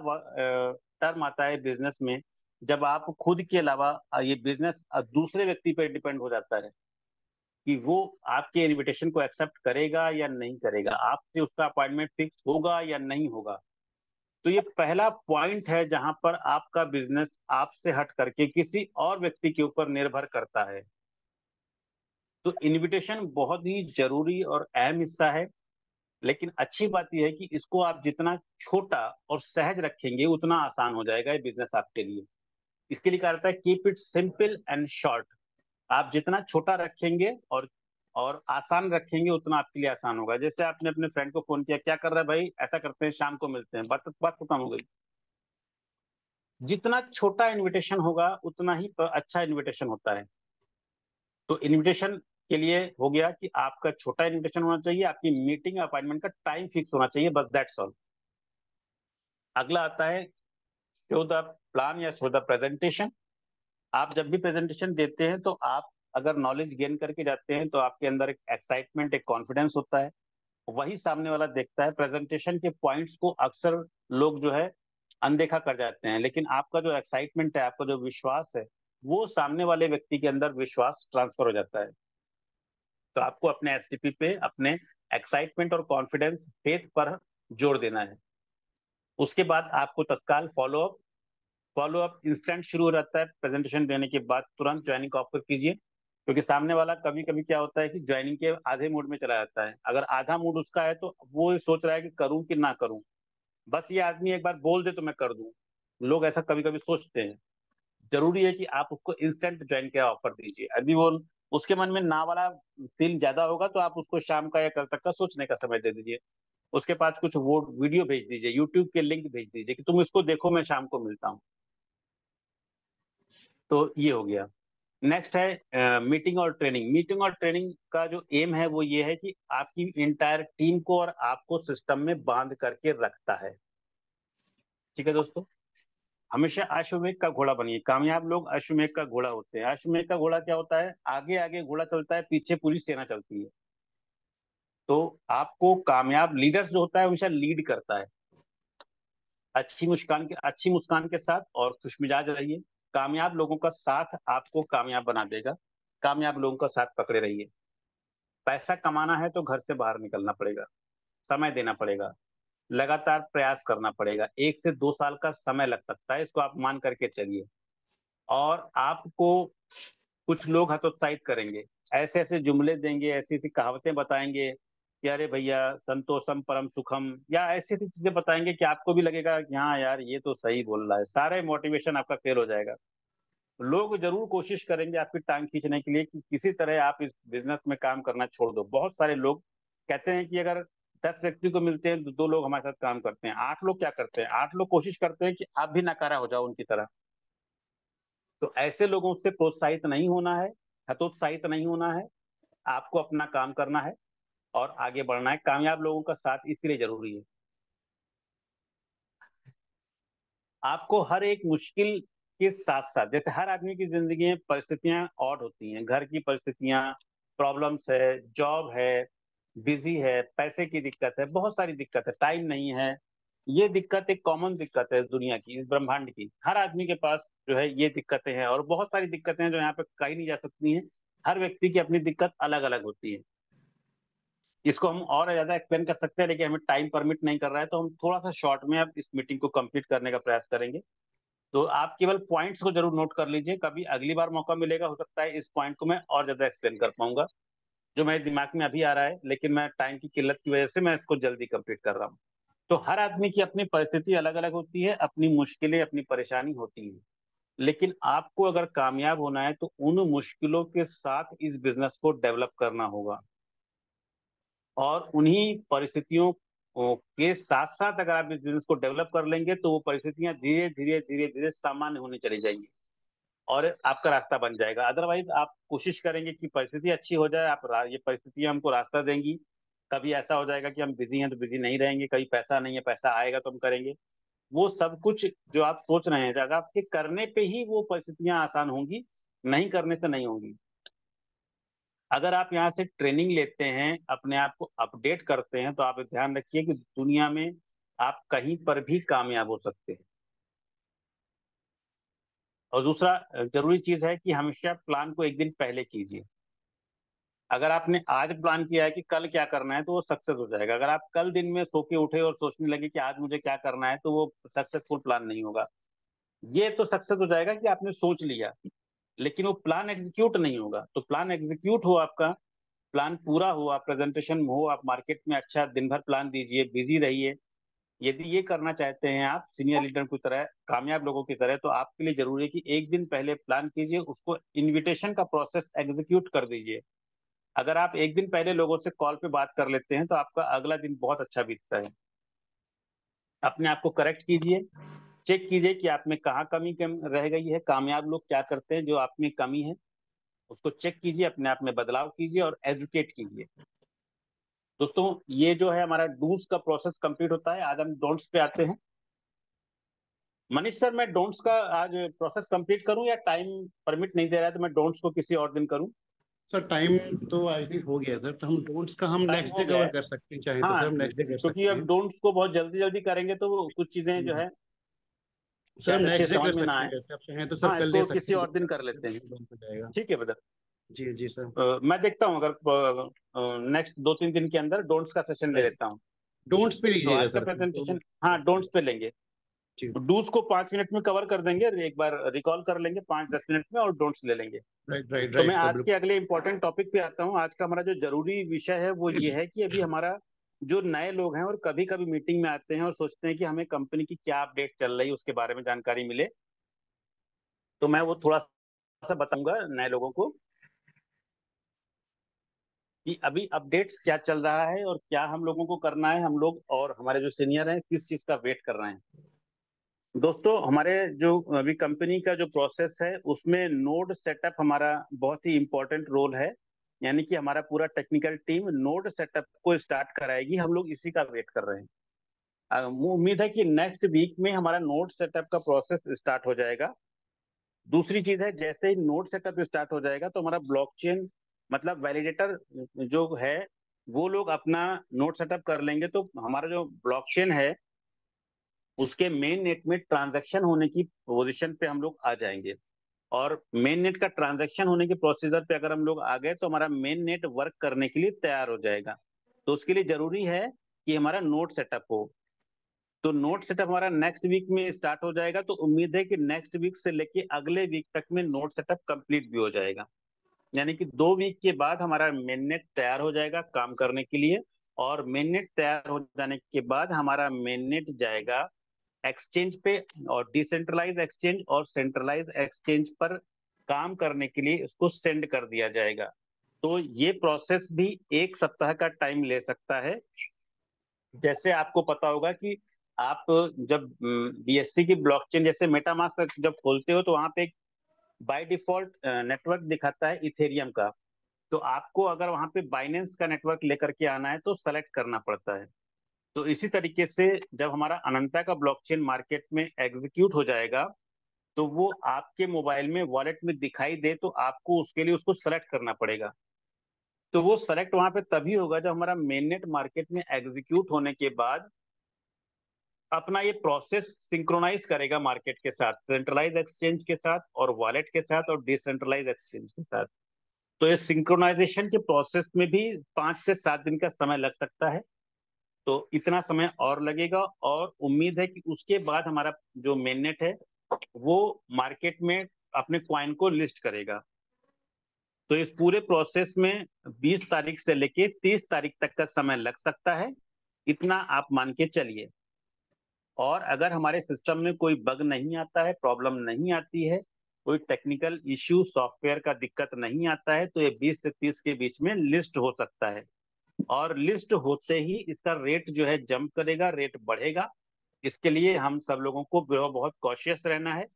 टर्म आता है बिजनेस में, जब आप खुद के अलावा ये बिजनेस दूसरे व्यक्ति पर डिपेंड हो जाता है कि वो आपके इनविटेशन को एक्सेप्ट करेगा या नहीं करेगा, आपसे उसका अपॉइंटमेंट फिक्स होगा या नहीं होगा। तो ये पहला पॉइंट है जहां पर आपका बिजनेस आपसे हट करके किसी और व्यक्ति के ऊपर निर्भर करता है। तो इनविटेशन बहुत ही जरूरी और अहम हिस्सा है। लेकिन अच्छी बात यह है कि इसको आप जितना छोटा और सहज रखेंगे उतना आसान हो जाएगा ये बिजनेस आपके लिए। इसके लिए कहा जाता है keep it simple and short. आप जितना छोटा रखेंगे और आसान रखेंगे उतना आपके लिए आसान होगा। जैसे आपने अपने फ्रेंड को फोन किया, क्या कर रहा है भाई, ऐसा करते हैं शाम को मिलते हैं, बात बात खत्म हो गई। जितना छोटा इनविटेशन होगा उतना ही अच्छा इनविटेशन होता है। तो इनविटेशन के लिए हो गया कि आपका छोटा इनविटेशन होना चाहिए, आपकी मीटिंग अपॉइंटमेंट का टाइम फिक्स होना चाहिए, बस दैट्स ऑल। अगला आता है शो द प्लान या शो द प्रेजेंटेशन। आप जब भी प्रेजेंटेशन देते हैं तो आप अगर नॉलेज गेन करके जाते हैं तो आपके अंदर एक एक्साइटमेंट, एक कॉन्फिडेंस होता है। वही सामने वाला देखता है। प्रेजेंटेशन के पॉइंट्स को अक्सर लोग जो है अनदेखा कर जाते हैं, लेकिन आपका जो एक्साइटमेंट है, आपका जो विश्वास है, वो सामने वाले व्यक्ति के अंदर विश्वास ट्रांसफर हो जाता है। तो आपको अपने एसटीपी पे अपने एक्साइटमेंट और कॉन्फिडेंस, फेथ पर जोर देना है। उसके बाद आपको तत्काल फॉलोअप, फॉलोअप इंस्टेंट शुरू हो जाता है। प्रेजेंटेशन देने के बाद तुरंत ज्वाइनिंग का ऑफर कीजिए, क्योंकि सामने वाला कभी कभी क्या होता है कि ज्वाइनिंग के आधे मूड में चला जाता है। अगर आधा मूड उसका है तो वो सोच रहा है कि करूं कि ना करूं, बस ये आदमी एक बार बोल दे तो मैं कर दूं। लोग ऐसा कभी कभी सोचते हैं। जरूरी है कि आप उसको इंस्टेंट ज्वाइन का ऑफर दीजिए। अभी वो उसके मन में ना वाला फील ज्यादा होगा तो आप उसको शाम का या कल तक का सोचने का समय दे दीजिए। उसके पास कुछ वो वीडियो भेज दीजिए, यूट्यूब के लिंक भेज दीजिए कि तुम इसको देखो, मैं शाम को मिलता हूँ। तो ये हो गया। नेक्स्ट है मीटिंग और ट्रेनिंग। मीटिंग और ट्रेनिंग का जो एम है वो ये है कि आपकी इंटायर टीम को और आपको सिस्टम में बांध करके रखता है। ठीक है दोस्तों, हमेशा अश्वमेध का घोड़ा बनिए। कामयाब लोग अश्वमेध का घोड़ा होते हैं। अश्वमेध का घोड़ा क्या होता है, आगे आगे घोड़ा चलता है, पीछे पूरी सेना चलती है। तो आपको कामयाब लीडर्स जो होता है हमेशा लीड करता है। अच्छी मुस्कान के साथ और खुशमिजाज रहिए। कामयाब लोगों का साथ आपको कामयाब बना देगा। कामयाब लोगों का साथ पकड़े रहिए। पैसा कमाना है तो घर से बाहर निकलना पड़ेगा, समय देना पड़ेगा, लगातार प्रयास करना पड़ेगा। 1 से 2 साल का समय लग सकता है, इसको आप मान करके चलिए। और आपको कुछ लोग हतोत्साहित करेंगे, ऐसे ऐसे जुमले देंगे, ऐसी ऐसी कहावतें बताएंगे कि अरे भैया संतोषम परम सुखम, या ऐसी ऐसी चीजें बताएंगे कि आपको भी लगेगा कि हाँ यार ये तो सही बोल रहा है, सारे मोटिवेशन आपका फेल हो जाएगा। लोग जरूर कोशिश करेंगे आपकी टांग खींचने के लिए कि किसी तरह आप इस बिजनेस में काम करना छोड़ दो। बहुत सारे लोग कहते हैं कि अगर 10 व्यक्ति को मिलते हैं तो 2 लोग हमारे साथ काम करते हैं, 8 लोग क्या करते हैं, 8 लोग कोशिश करते हैं कि आप भी नकारा हो जाओ उनकी तरह। तो ऐसे लोगों से प्रोत्साहित नहीं होना है, हतोत्साहित नहीं होना है। आपको अपना काम करना है और आगे बढ़ना है। कामयाब लोगों का साथ इसलिए जरूरी है। आपको हर एक मुश्किल के साथ साथ, जैसे हर आदमी की जिंदगी में परिस्थितियां ऑड होती हैं, घर की परिस्थितियां, प्रॉब्लम्स है, जॉब है, बिजी है, पैसे की दिक्कत है, बहुत सारी दिक्कत है, टाइम नहीं है। ये दिक्कत एक कॉमन दिक्कत है इस दुनिया की, इस ब्रह्मांड की। हर आदमी के पास जो है ये दिक्कतें हैं, और बहुत सारी दिक्कतें हैं जो यहाँ पे कही नहीं जा सकती हैं। हर व्यक्ति की अपनी दिक्कत अलग अलग होती है। इसको हम और ज्यादा एक्सप्लेन कर सकते हैं, लेकिन हमें टाइम परमिट नहीं कर रहा है, तो हम थोड़ा सा शॉर्ट में अब इस मीटिंग को कंप्लीट करने का प्रयास करेंगे। तो आप केवल पॉइंट्स को जरूर नोट कर लीजिए, कभी अगली बार मौका मिलेगा, हो सकता है इस पॉइंट को मैं और ज्यादा एक्सप्लेन कर पाऊंगा, जो मेरे दिमाग में अभी आ रहा है, लेकिन मैं टाइम की किल्लत की वजह से मैं इसको जल्दी कंप्लीट कर रहा हूँ। तो हर आदमी की अपनी परिस्थिति अलग अलग होती है, अपनी मुश्किलें, अपनी परेशानी होती है। लेकिन आपको अगर कामयाब होना है तो उन मुश्किलों के साथ इस बिजनेस को डेवलप करना होगा। और उन्हीं परिस्थितियों के साथ साथ अगर आप इस बिजनेस को डेवलप कर लेंगे तो वो परिस्थितियां धीरे धीरे धीरे धीरे सामान्य होने चली जाएंगी और आपका रास्ता बन जाएगा। अदरवाइज आप कोशिश करेंगे कि परिस्थिति अच्छी हो जाए, ये परिस्थितियां हमको रास्ता देंगी। कभी ऐसा हो जाएगा कि हम बिजी हैं तो बिजी नहीं रहेंगे, कभी पैसा नहीं है, पैसा आएगा तो हम करेंगे। वो सब कुछ जो आप सोच रहे हैं, अगर आपके करने पे ही वो परिस्थितियां आसान होंगी, नहीं करने से नहीं होंगी। अगर आप यहाँ से ट्रेनिंग लेते हैं, अपने आप को अपडेट करते हैं, तो आप ध्यान रखिए कि दुनिया में आप कहीं पर भी कामयाब हो सकते हैं। और दूसरा जरूरी चीज है कि हमेशा प्लान को एक दिन पहले कीजिए। अगर आपने आज प्लान किया है कि कल क्या करना है तो वो सक्सेस हो जाएगा। अगर आप कल दिन में सो के उठे और सोचने लगे कि आज मुझे क्या करना है, तो वो सक्सेसफुल प्लान नहीं होगा। ये तो सक्सेस हो जाएगा कि आपने सोच लिया, लेकिन वो प्लान एग्जीक्यूट नहीं होगा। तो प्लान एग्जीक्यूट हो, आपका प्लान पूरा हो, आप प्रेजेंटेशन हो, आप मार्केट में अच्छा दिन भर प्लान दीजिए, बिजी रहिए। यदि ये करना चाहते हैं आप सीनियर लीडर की तरह, कामयाब लोगों की तरह, तो आपके लिए जरूरी है कि एक दिन पहले प्लान कीजिए, उसको इनविटेशन का प्रोसेस एग्जीक्यूट कर दीजिए। अगर आप एक दिन पहले लोगों से कॉल पे बात कर लेते हैं तो आपका अगला दिन बहुत अच्छा बीतता है। अपने आप को करेक्ट कीजिए, चेक कीजिए कि आप में कहाँ कमी कम रह गई है, कामयाब लोग क्या करते हैं जो आप में कमी है, उसको चेक कीजिए, अपने आप में बदलाव कीजिए और एजुकेट कीजिए। दोस्तों, ये जो है हमारा डूज का प्रोसेस कंप्लीट होता है। आज हम डोंट्स पे आते हैं। मनीष सर, मैं डोंट्स का आज प्रोसेस कंप्लीट करूं या टाइम परमिट नहीं दे रहा है तो मैं डोंट्स को किसी और दिन करूं? सर टाइम तो आई थिंक हो गया सर, तो हम डोंट्स का हम टाइम नेक्स्ट हो डे गया कवर है। कर सकते हैं, चाहे तो हाँ, सर हम नेक्स्ट डे कर क्योंकि सकते अब हैं। डोंट्स को बहुत जल्दी जल्दी करेंगे तो वो कुछ चीजें जो है सर हम शायद अच्छे नेक्स्ट डे समझ कर में ना सकते आए। हैं, वैसे आप चाहें तो सर हाँ, कल ले इसको सकते किसी हैं, और दिन कर फिर लेते हैं। बंद हो जाएगा। ठीक है ब्रदर। जी जी सर। मैं देखता हूँ, अगर नेक्स्ट 2-3 दिन के अंदर डोंट्स का सेशन ले राइट। लेता हूँ। डोंट्स पे तो लीजिएगा आज का सर तो। प्रेजेंटेशन, हाँ, डोंट्स पे लेंगे। जी। डूज को 5 मिनट में कवर कर देंगे, एक बार रिकॉल कर लेंगे 5-10 मिनट में, और डोंट्स ले लेंगे। राइट राइट तो राइट मैं सर, आज के बिल्कुल। अगले इंपॉर्टेंट टॉपिक पे आता हूँ। आज का हमारा जो जरूरी विषय है वो ये है कि अभी हमारा जो नए लोग हैं और कभी कभी मीटिंग में आते हैं और सोचते हैं कि हमें कंपनी की क्या अपडेट चल रही है उसके बारे में जानकारी मिले, तो मैं वो थोड़ा सा बताऊंगा नए लोगों को कि अभी अपडेट्स क्या चल रहा है और क्या हम लोगों को करना है, हम लोग और हमारे जो सीनियर हैं किस चीज का वेट कर रहे हैं। दोस्तों, हमारे जो अभी कंपनी का जो प्रोसेस है उसमें नोड सेटअप हमारा बहुत ही इंपॉर्टेंट रोल है। यानी कि हमारा पूरा टेक्निकल टीम नोड सेटअप को स्टार्ट कराएगी, हम लोग इसी का वेट कर रहे हैं। उम्मीद है कि नेक्स्ट वीक में हमारा नोड सेटअप का प्रोसेस स्टार्ट हो जाएगा। दूसरी चीज है, जैसे ही नोड सेटअप स्टार्ट हो जाएगा तो हमारा ब्लॉकचेन मतलब वैलिडेटर जो है वो लोग अपना नोड सेटअप कर लेंगे, तो हमारा जो ब्लॉकचेन है उसके मेन नेट में ट्रांजैक्शन होने की पोजीशन पे हम लोग आ जाएंगे। और मेन नेट का ट्रांजैक्शन होने के प्रोसीजर पे अगर हम लोग आ गए तो हमारा मेन नेट वर्क करने के लिए तैयार हो जाएगा। तो उसके लिए जरूरी है कि हमारा नोड सेटअप हो। तो नोड सेटअप हमारा नेक्स्ट वीक में स्टार्ट हो जाएगा, तो उम्मीद है कि नेक्स्ट वीक से लेके अगले वीक तक में नोड सेटअप कंप्लीट भी हो जाएगा। यानी कि 2 वीक के बाद हमारा मेननेट तैयार हो जाएगा काम करने के लिए। और मेननेट तैयार हो जाने के बाद हमारा मेननेट जाएगा एक्सचेंज पे, और डिसेंट्रलाइज एक्सचेंज और सेंट्रलाइज एक्सचेंज पर काम करने के लिए इसको सेंड कर दिया जाएगा। तो ये प्रोसेस भी 1 सप्ताह का टाइम ले सकता है। जैसे आपको पता होगा कि आप जब बीएससी की ब्लॉकचेन जैसे मेटामास्क जब खोलते हो तो वहां पे एक बाय डिफॉल्ट नेटवर्क दिखाता है इथेरियम का। तो आपको अगर वहां पे बाइनेंस का नेटवर्क लेकर के आना है तो सेलेक्ट करना पड़ता है। तो इसी तरीके से जब हमारा अनंता का ब्लॉकचेन मार्केट में एग्जीक्यूट हो जाएगा तो वो आपके मोबाइल में वॉलेट में दिखाई दे, तो आपको उसके लिए उसको सेलेक्ट करना पड़ेगा। तो वो सेलेक्ट वहां पे तभी होगा जब हमारा मेननेट मार्केट में एग्जीक्यूट होने के बाद अपना ये प्रोसेस सिंक्रोनाइज करेगा मार्केट के साथ, सेंट्रलाइज एक्सचेंज के साथ और वॉलेट के साथ और डिसेंट्रलाइज एक्सचेंज के साथ। तो ये सिंक्रोनाइजेशन के प्रोसेस में भी 5 से 7 दिन का समय लग सकता है। तो इतना समय और लगेगा, और उम्मीद है कि उसके बाद हमारा जो मेननेट है वो मार्केट में अपने क्वाइन को लिस्ट करेगा। तो इस पूरे प्रोसेस में 20 तारीख से लेके 30 तारीख तक का समय लग सकता है, इतना आप मान के चलिए। और अगर हमारे सिस्टम में कोई बग नहीं आता है, प्रॉब्लम नहीं आती है, कोई टेक्निकल इश्यू सॉफ्टवेयर का दिक्कत नहीं आता है, तो ये 20 से 30 के बीच में लिस्ट हो सकता है। और लिस्ट होते ही इसका रेट जो है जंप करेगा, रेट बढ़ेगा। इसके लिए हम सब लोगों को बहुत कॉशियस रहना है।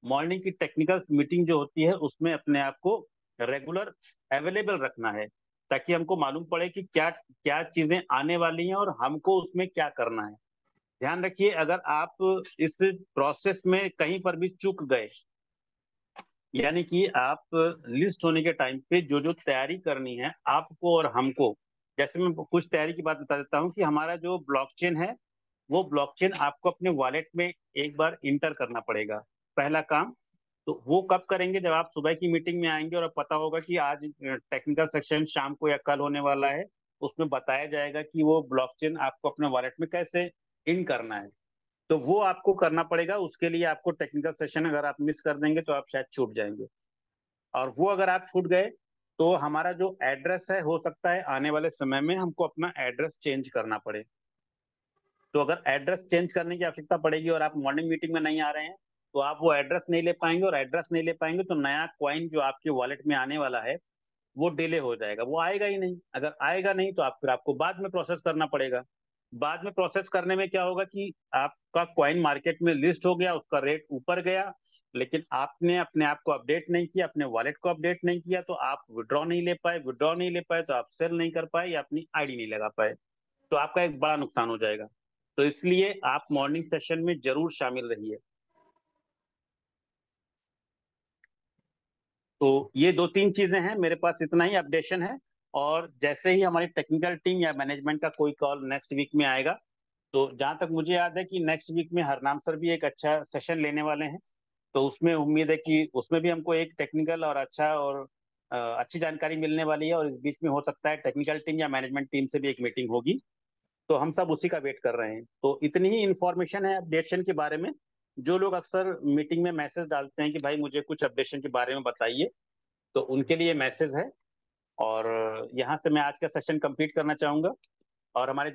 मॉर्निंग की टेक्निकल मीटिंग जो होती है उसमें अपने आप को रेगुलर अवेलेबल रखना है, ताकि हमको मालूम पड़े कि क्या क्या चीजें आने वाली हैं और हमको उसमें क्या करना है। ध्यान रखिए, अगर आप इस प्रोसेस में कहीं पर भी चूक गए, यानी कि आप लिस्ट होने के टाइम पे जो जो तैयारी करनी है आपको और हमको, जैसे मैं कुछ तैयारी की बात बता देता हूँ कि हमारा जो ब्लॉकचेन है वो ब्लॉकचेन आपको अपने वॉलेट में एक बार इंटर करना पड़ेगा, पहला काम। तो वो कब करेंगे? जब आप सुबह की मीटिंग में आएंगे और अब पता होगा कि आज टेक्निकल सेक्शन शाम को या कल होने वाला है, उसमें बताया जाएगा कि वो ब्लॉकचेन आपको अपने वॉलेट में कैसे इन करना है। तो वो आपको करना पड़ेगा। उसके लिए आपको टेक्निकल सेशन अगर आप मिस कर देंगे तो आप शायद छूट जाएंगे। और वो अगर आप छूट गए तो हमारा जो एड्रेस है, हो सकता है आने वाले समय में हमको अपना एड्रेस चेंज करना पड़े। तो अगर एड्रेस चेंज करने की आवश्यकता पड़ेगी और आप मॉर्निंग मीटिंग में नहीं आ रहे हैं तो आप वो एड्रेस नहीं ले पाएंगे, और एड्रेस नहीं ले पाएंगे तो नया क्वाइन जो आपके वॉलेट में आने वाला है वो डिले हो जाएगा, वो आएगा ही नहीं। अगर आएगा नहीं तो आप फिर आपको बाद में प्रोसेस करना पड़ेगा। बाद में प्रोसेस करने में क्या होगा कि आपका क्वाइन मार्केट में लिस्ट हो गया, उसका रेट ऊपर गया, लेकिन आपने अपने आप को अपडेट नहीं किया, अपने वॉलेट को अपडेट नहीं किया, तो आप विड्रॉ नहीं ले पाए, विड्रॉ नहीं ले पाए तो आप सेल नहीं कर पाए या अपनी आईडी नहीं लगा पाए। तो आपका एक बड़ा नुकसान हो जाएगा। तो इसलिए आप मॉर्निंग सेशन में जरूर शामिल रहिए। तो ये 2-3 चीजें हैं, मेरे पास इतना ही अपडेशन है। और जैसे ही हमारी टेक्निकल टीम या मैनेजमेंट का कोई कॉल नेक्स्ट वीक में आएगा, तो जहां तक मुझे याद है कि नेक्स्ट वीक में हरनाम सर भी एक अच्छा सेशन लेने वाले हैं। तो उसमें उम्मीद है कि उसमें भी हमको एक टेक्निकल और अच्छा और अच्छी जानकारी मिलने वाली है। और इस बीच में हो सकता है टेक्निकल टीम या मैनेजमेंट टीम से भी एक मीटिंग होगी। तो हम सब उसी का वेट कर रहे हैं। तो इतनी ही इंफॉर्मेशन है अपडेशन के बारे में। जो लोग अक्सर मीटिंग में मैसेज डालते हैं कि भाई मुझे कुछ अपडेशन के बारे में बताइए, तो उनके लिए मैसेज है। और यहाँ से मैं आज का सेशन कंप्लीट करना चाहूंगा। और हमारे